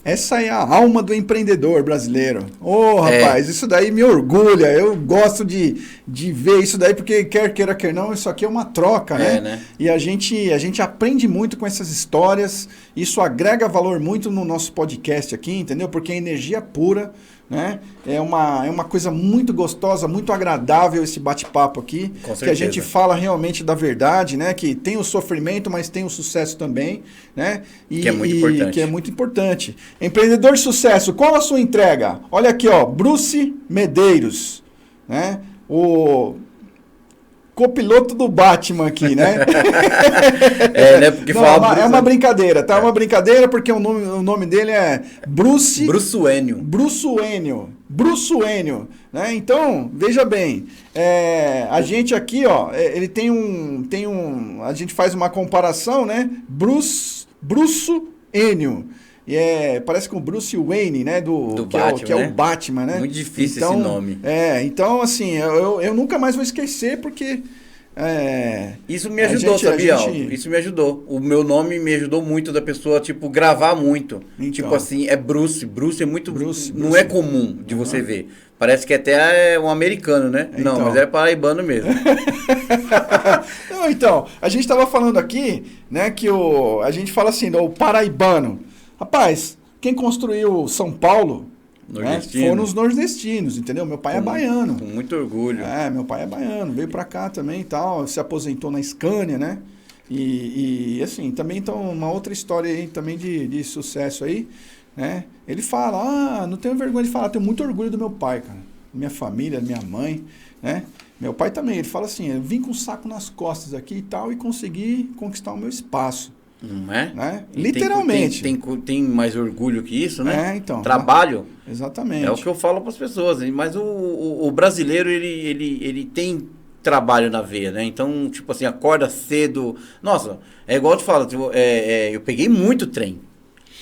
Essa é a alma do empreendedor brasileiro. Ô, rapaz, isso daí me orgulha. Eu gosto de ver isso daí, porque quer queira, quer não, isso aqui é uma troca, né? E a gente aprende muito com essas histórias. Isso agrega valor muito no nosso podcast aqui, entendeu? Porque é energia pura, né? É uma coisa muito gostosa, muito agradável esse bate-papo aqui. Com certeza. Que a gente fala realmente da verdade, né? Que tem o sofrimento, mas tem o sucesso também, né? Que é muito importante. Que é muito importante. Empreendedor de sucesso, qual a sua entrega? Olha aqui, ó, Bruce Medeiros, né? O copiloto do Batman aqui, né? né? Porque não, é uma brincadeira, tá? É uma brincadeira porque o nome dele é Bruce Enio. Bruce Enio, né? Então, veja bem, a gente aqui, ó, ele tem a gente faz uma comparação, né? Bruce Enio. Parece com o Bruce Wayne, né? Do Batman, que é o Batman, né? Muito difícil esse nome. Então, assim, eu nunca mais vou esquecer, porque... Isso me ajudou, sabia? Isso me ajudou. O meu nome me ajudou muito da pessoa, tipo, gravar muito. Então, tipo assim, é Bruce. Bruce é muito... Não é comum de você ver. Parece que até é um americano, né? Então. Não, mas é paraibano mesmo. Não, então, a gente estava falando aqui, né, que a gente fala assim, o paraibano. Rapaz, quem construiu São Paulo, né, foram os nordestinos, entendeu? Meu pai é baiano. Com muito orgulho. Meu pai é baiano, veio pra cá também e tal, se aposentou na Scania, né? E assim, também então uma outra história aí também de sucesso aí, né? Ele fala, não tenho vergonha de falar, tenho muito orgulho do meu pai, cara. Minha família, minha mãe, né? Meu pai também, ele fala assim, eu vim com o saco nas costas aqui e tal e consegui conquistar o meu espaço. Não é? Né? Literalmente. Tem mais orgulho que isso, né? Então. Trabalho. Exatamente. É o que eu falo para as pessoas. Mas o brasileiro, ele tem trabalho na veia, né? Então, tipo assim, acorda cedo. Nossa, é igual eu te falo, eu peguei muito trem.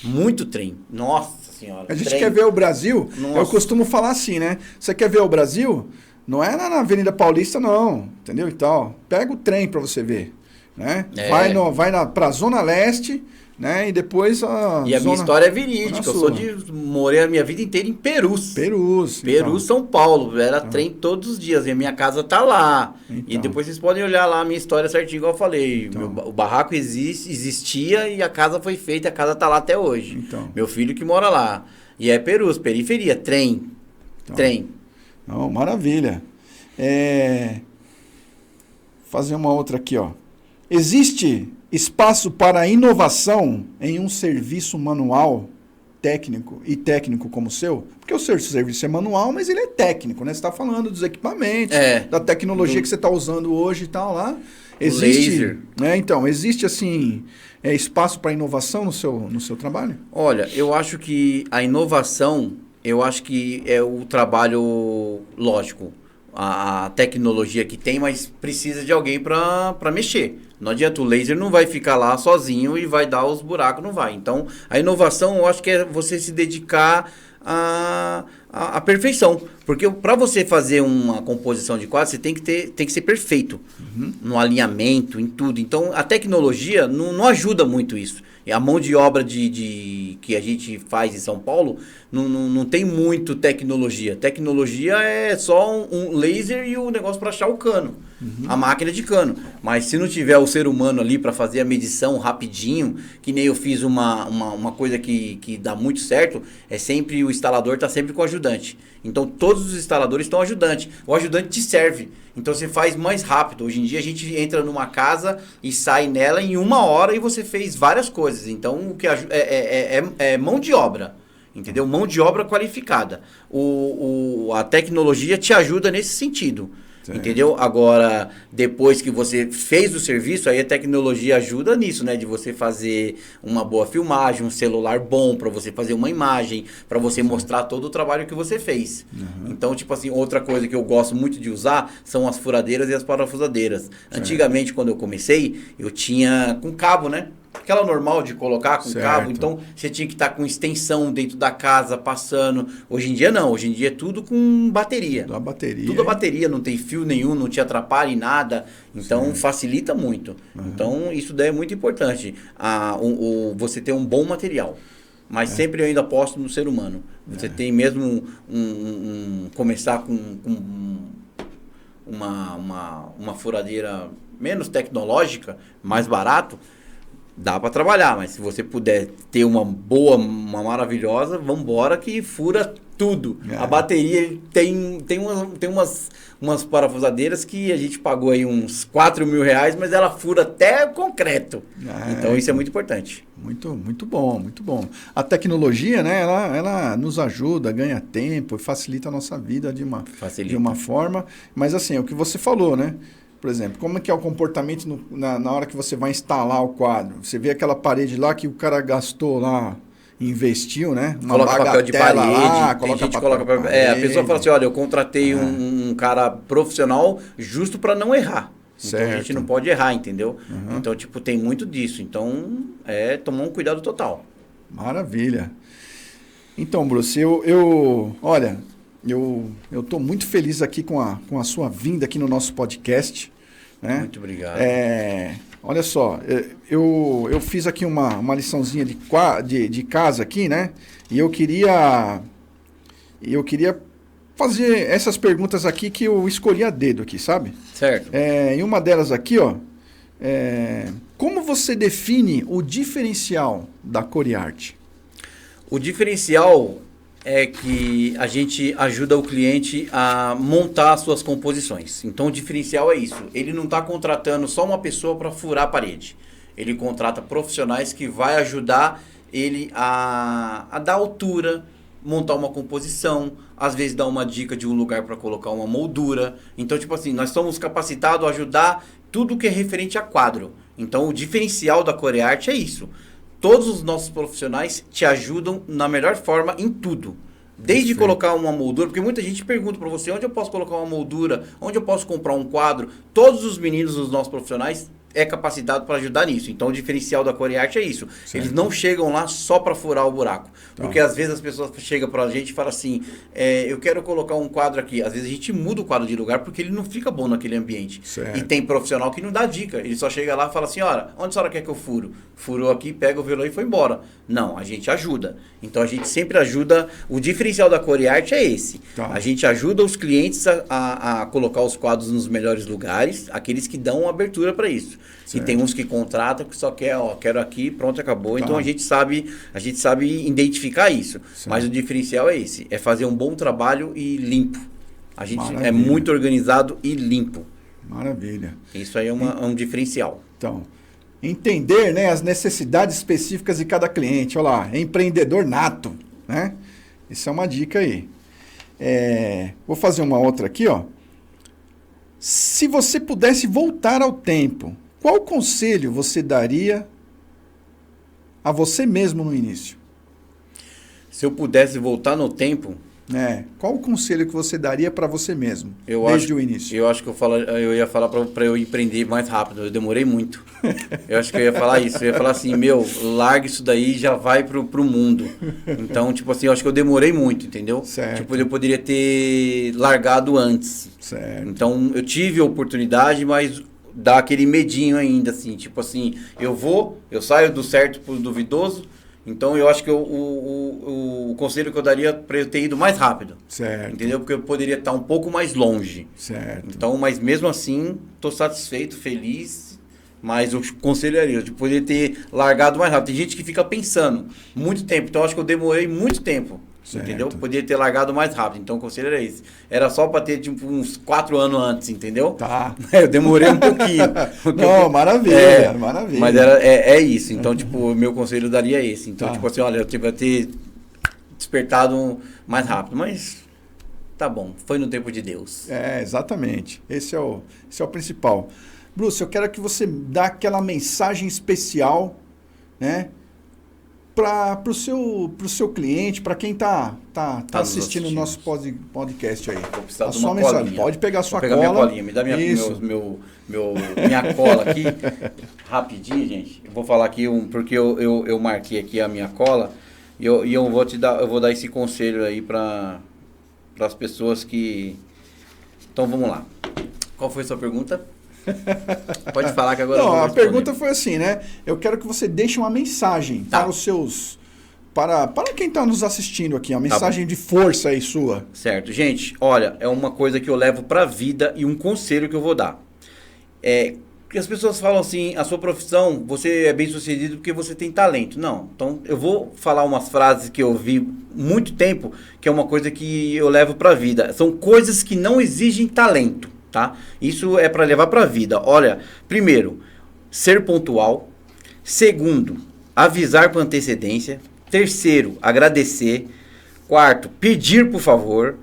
Muito trem. Nossa Senhora. A gente quer ver o Brasil, eu costumo falar assim, né? Você quer ver o Brasil? Não é na Avenida Paulista, não. Entendeu? Então, pega o trem para você ver. Né? Vai pra Zona Leste, né? E depois a minha história é verídica. Eu morei a minha vida inteira em Perus. Então. São Paulo. Era trem todos os dias. E a minha casa tá lá. Então. E depois vocês podem olhar lá a minha história certinho, igual eu falei. O barraco existia e a casa foi feita. A casa tá lá até hoje. Então. Meu filho que mora lá. E é Perus, periferia, trem. Trem. Não, maravilha. Fazer uma outra aqui, ó. Existe espaço para inovação em um serviço manual técnico como o seu? Porque o seu serviço é manual, mas ele é técnico, né? Você está falando dos equipamentos, da tecnologia que você está usando hoje e tal lá. Existe, laser. Né? Então, existe assim espaço para inovação no seu trabalho? Olha, eu acho que a inovação, é o trabalho lógico. A tecnologia que tem, mas precisa de alguém para mexer. Não adianta, o laser não vai ficar lá sozinho e vai dar os buracos, não vai. Então, a inovação, eu acho que é você se dedicar à perfeição. Porque para você fazer uma composição de quadros, você tem que ser perfeito. No alinhamento, em tudo. Então, a tecnologia não ajuda muito isso. E a mão de obra que a gente faz em São Paulo não tem muito tecnologia. Tecnologia é só um laser e o negócio para achar o cano. A máquina de cano. Mas se não tiver o ser humano ali para fazer a medição rapidinho, que nem eu fiz uma coisa que dá muito certo, é sempre o instalador está sempre com o ajudante. Então todos os instaladores estão ajudantes. O ajudante te serve. Então você faz mais rápido. Hoje em dia a gente entra numa casa e sai nela em 1 hora e você fez várias coisas. Então o que é mão de obra. Entendeu? Mão de obra qualificada. A tecnologia te ajuda nesse sentido. Certo. Entendeu? Agora, depois que você fez o serviço, aí a tecnologia ajuda nisso, né? De você fazer uma boa filmagem, um celular bom para você fazer uma imagem, para você mostrar todo o trabalho que você fez. Então, tipo assim, outra coisa que eu gosto muito de usar são as furadeiras e as parafusadeiras. Antigamente, quando eu comecei, eu tinha com cabo, né? Aquela normal de colocar com cabo, então você tinha que estar com extensão dentro da casa, passando. Hoje em dia não, hoje em dia é tudo com bateria. Tudo a bateria. Tudo a bateria, não tem fio nenhum, não te atrapalha em nada, então facilita muito. Então isso daí é muito importante, você ter um bom material. mas sempre eu ainda aposto no ser humano. Você tem mesmo começar com uma furadeira menos tecnológica, mais barato, dá para trabalhar, mas se você puder ter uma boa, uma maravilhosa, vambora que fura tudo. A bateria tem umas parafusadeiras que a gente pagou aí uns 4 mil reais, mas ela fura até concreto. Então isso é muito importante. Muito, muito bom, muito bom. A tecnologia, né, ela nos ajuda, ganha tempo, facilita a nossa vida de uma forma. Mas assim, é o que você falou, né? Por exemplo, como é que é o comportamento na hora que você vai instalar o quadro? Você vê aquela parede lá que o cara gastou lá, investiu, né? Coloca papel de parede, lá, tem gente que coloca papel. A pessoa fala assim, olha, eu contratei um cara profissional justo para não errar. Então a gente não pode errar, entendeu? Então, tipo, tem muito disso. Então, tomar um cuidado total. Maravilha. Então, Bruce, olha, eu estou muito feliz aqui com a sua vinda aqui no nosso podcast. Né? Muito obrigado. Olha só, eu fiz aqui uma liçãozinha de casa aqui, né? E eu queria fazer essas perguntas aqui que eu escolhi a dedo aqui, sabe? Certo. E uma delas aqui, ó, como você define o diferencial da Coriarte? O diferencial é que a gente ajuda o cliente a montar as suas composições. Então, o diferencial é isso. Ele não está contratando só uma pessoa para furar a parede. Ele contrata profissionais que vai ajudar ele a dar altura, montar uma composição, às vezes dar uma dica de um lugar para colocar uma moldura. Então, tipo assim, nós somos capacitados a ajudar tudo que é referente a quadro. Então, o diferencial da Coriarte é isso. Todos os nossos profissionais te ajudam na melhor forma em tudo. Desde colocar uma moldura, porque muita gente pergunta para você onde eu posso colocar uma moldura, onde eu posso comprar um quadro. Todos os meninos dos nossos profissionais é capacitado para ajudar nisso. Então, o diferencial da Coriarte é isso. Certo. Eles não chegam lá só para furar o buraco. Porque às vezes as pessoas chegam para a gente e falam assim, eu quero colocar um quadro aqui. Às vezes a gente muda o quadro de lugar porque ele não fica bom naquele ambiente. Certo. E tem profissional que não dá dica. Ele só chega lá e fala assim, olha, onde a senhora quer que eu furo? Furou aqui, pega o violão e foi embora. Não, a gente ajuda. Então, a gente sempre ajuda. O diferencial da Coriarte é esse. A gente ajuda os clientes a colocar os quadros nos melhores lugares, aqueles que dão abertura para isso. Certo. E tem uns que contratam que só quer, quero aqui, pronto, acabou. Então a gente sabe identificar isso. Certo. Mas o diferencial é esse, é fazer um bom trabalho e limpo. A gente é muito organizado e limpo. Maravilha. Isso aí é um diferencial. Então, entender, né, as necessidades específicas de cada cliente. Olha lá, empreendedor nato, né? Isso é uma dica aí. Vou fazer uma outra aqui, ó. Se você pudesse voltar ao tempo, qual conselho você daria a você mesmo no início? Se eu pudesse voltar no tempo... Qual o conselho que você daria para você mesmo, desde o início? Eu acho que eu ia falar para eu empreender mais rápido. Eu demorei muito. Eu acho que eu ia falar isso. Eu ia falar assim, larga isso daí e já vai pro mundo. Então, tipo assim, eu acho que eu demorei muito, entendeu? Certo. Tipo, eu poderia ter largado antes. Certo. Então, eu tive a oportunidade, mas dá aquele medinho ainda, assim. Tipo assim, eu saio do certo pro duvidoso. Então, eu acho que o conselho que eu daria para eu ter ido mais rápido. Certo. Entendeu? Porque eu poderia estar um pouco mais longe. Certo. Então, mas mesmo assim, estou satisfeito, feliz. Mas o conselho é isso, de poder ter largado mais rápido. Tem gente que fica pensando muito tempo. Então, eu acho que eu demorei muito tempo. Certo. Entendeu? Poderia ter largado mais rápido. Então, o conselho era esse. Era só para ter tipo, uns 4 anos antes, entendeu? Tá. Eu demorei um pouquinho. Não, maravilha, maravilha. Mas é isso. Então, tipo, o meu conselho daria esse. Então, tipo assim, olha, eu tive que ter despertado mais rápido. Mas tá bom, foi no tempo de Deus. Exatamente. Esse é o principal. Bruce, eu quero que você dê aquela mensagem especial, né? Para o seu cliente, para quem tá assistindo o nosso podcast aí. Vou precisar de sua uma mensagem. colinha. Pode pegar a sua cola. Minha colinha. Me dá minha cola aqui. Rapidinho, gente. Eu vou falar aqui, porque eu marquei aqui a minha cola. E eu vou dar esse conselho aí para as pessoas que... Então, vamos lá. Qual foi a sua pergunta? Pode falar que agora não, eu vou a pergunta foi assim, né? Eu quero que você deixe uma mensagem para para quem está nos assistindo aqui, uma mensagem de força aí sua. Certo. Gente, olha, é uma coisa que eu levo para a vida e um conselho que eu vou dar. Que as pessoas falam assim, a sua profissão, você é bem sucedido porque você tem talento. Não. Então, eu vou falar umas frases que eu vi muito tempo, que é uma coisa que eu levo para a vida. São coisas que não exigem talento, tá? Isso é para levar para a vida. Olha, primeiro, ser pontual. Segundo, avisar com antecedência. Terceiro, agradecer. Quarto, pedir por favor.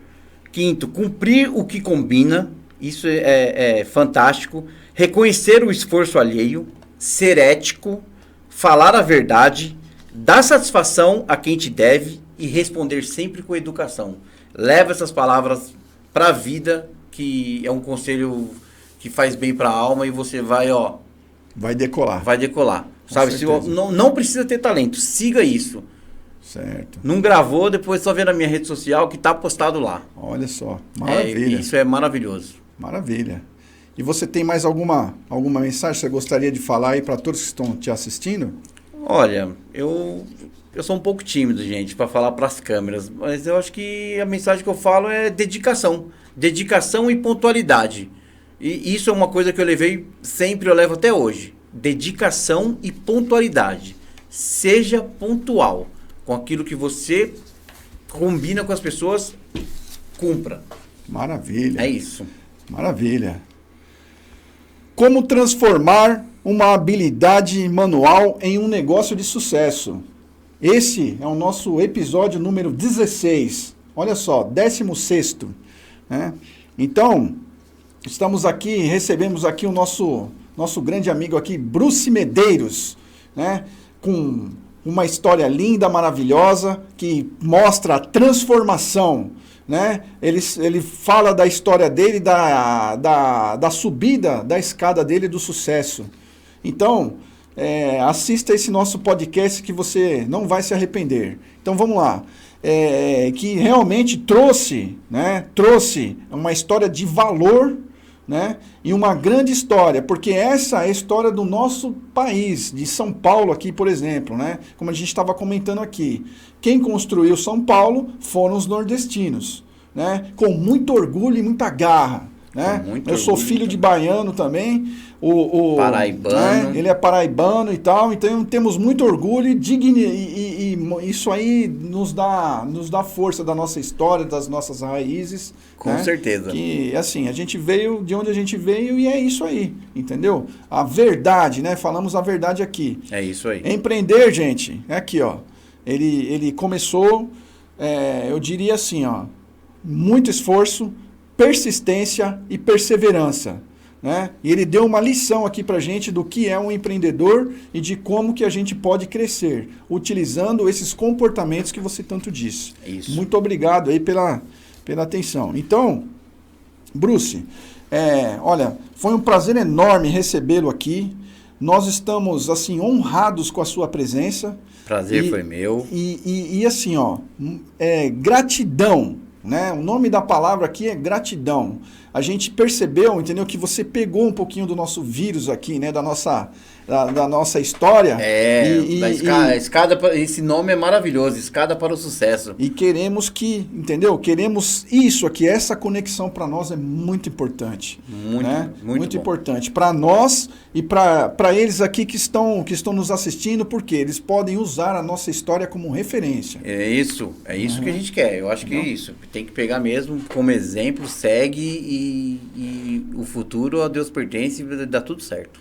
Quinto, cumprir o que combina. Isso é fantástico. Reconhecer o esforço alheio, ser ético, falar a verdade, dar satisfação a quem te deve e responder sempre com educação. Leva essas palavras para a vida, que é um conselho que faz bem para a alma e você vai decolar. Vai decolar. Sabe? Não precisa ter talento, siga isso. Certo. Não gravou, depois só vê na minha rede social que tá postado lá. Olha só, maravilha. Isso é maravilhoso. Maravilha. E você tem mais alguma mensagem que você gostaria de falar aí para todos que estão te assistindo? Olha, eu sou um pouco tímido, gente, para falar para as câmeras, mas eu acho que a mensagem que eu falo é dedicação. Dedicação e pontualidade. E isso é uma coisa que eu levei sempre, eu levo até hoje. Dedicação e pontualidade. Seja pontual com aquilo que você combina com as pessoas, cumpra. Maravilha. É isso. Maravilha. Como transformar uma habilidade manual em um negócio de sucesso? Esse é o nosso episódio número 16. Olha só, 16º. Né? Então, estamos aqui, recebemos aqui o nosso grande amigo aqui, Bruce Medeiros, né? Com uma história linda, maravilhosa, que mostra a transformação, né? Ele fala da história dele, da subida da escada dele do sucesso. Então, assista esse nosso podcast que você não vai se arrepender. Então vamos lá. Que realmente trouxe uma história de valor, né? E uma grande história, porque essa é a história do nosso país, de São Paulo aqui, por exemplo, né? Como a gente estava comentando aqui. Quem construiu São Paulo foram os nordestinos, né? Com muito orgulho e muita garra, né? Eu sou filho de baiano também, paraibano. Né? Ele é paraibano e tal, então temos muito orgulho e isso aí nos dá força da nossa história, das nossas raízes. Com certeza. Que, assim, a gente veio de onde a gente veio e é isso aí, entendeu? A verdade, né? Falamos a verdade aqui. É isso aí. Empreender, gente, é aqui, ó. Ele começou, eu diria assim, ó, muito esforço, persistência e perseverança, né? E ele deu uma lição aqui pra gente do que é um empreendedor e de como que a gente pode crescer, utilizando esses comportamentos que você tanto disse. Isso. Muito obrigado aí pela atenção. Então, Bruce, olha, foi um prazer enorme recebê-lo aqui. Nós estamos, assim, honrados com a sua presença. Prazer foi meu. E assim, ó, gratidão, né? O nome da palavra aqui é gratidão. A gente percebeu, entendeu, que você pegou um pouquinho do nosso vírus aqui, né? Da nossa história. Escada, esse nome é maravilhoso, Escada para o Sucesso. E queremos entendeu? Queremos isso aqui, essa conexão para nós é muito importante. Muito importante para nós e para eles aqui que estão nos assistindo, porque eles podem usar a nossa história como referência. É isso que a gente quer. Eu acho que é isso. Tem que pegar mesmo como exemplo, segue e o futuro a Deus pertence e dá tudo certo.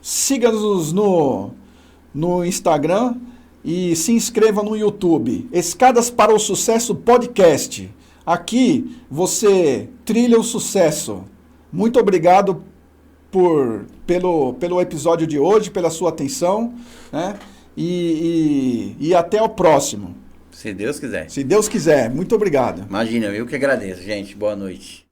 Siga-nos no Instagram e se inscreva no YouTube. Escadas para o Sucesso Podcast. Aqui você trilha o sucesso. Muito obrigado pelo episódio de hoje, pela sua atenção, né? E até o próximo. Se Deus quiser. Se Deus quiser. Muito obrigado. Imagina, eu que agradeço, gente. Boa noite.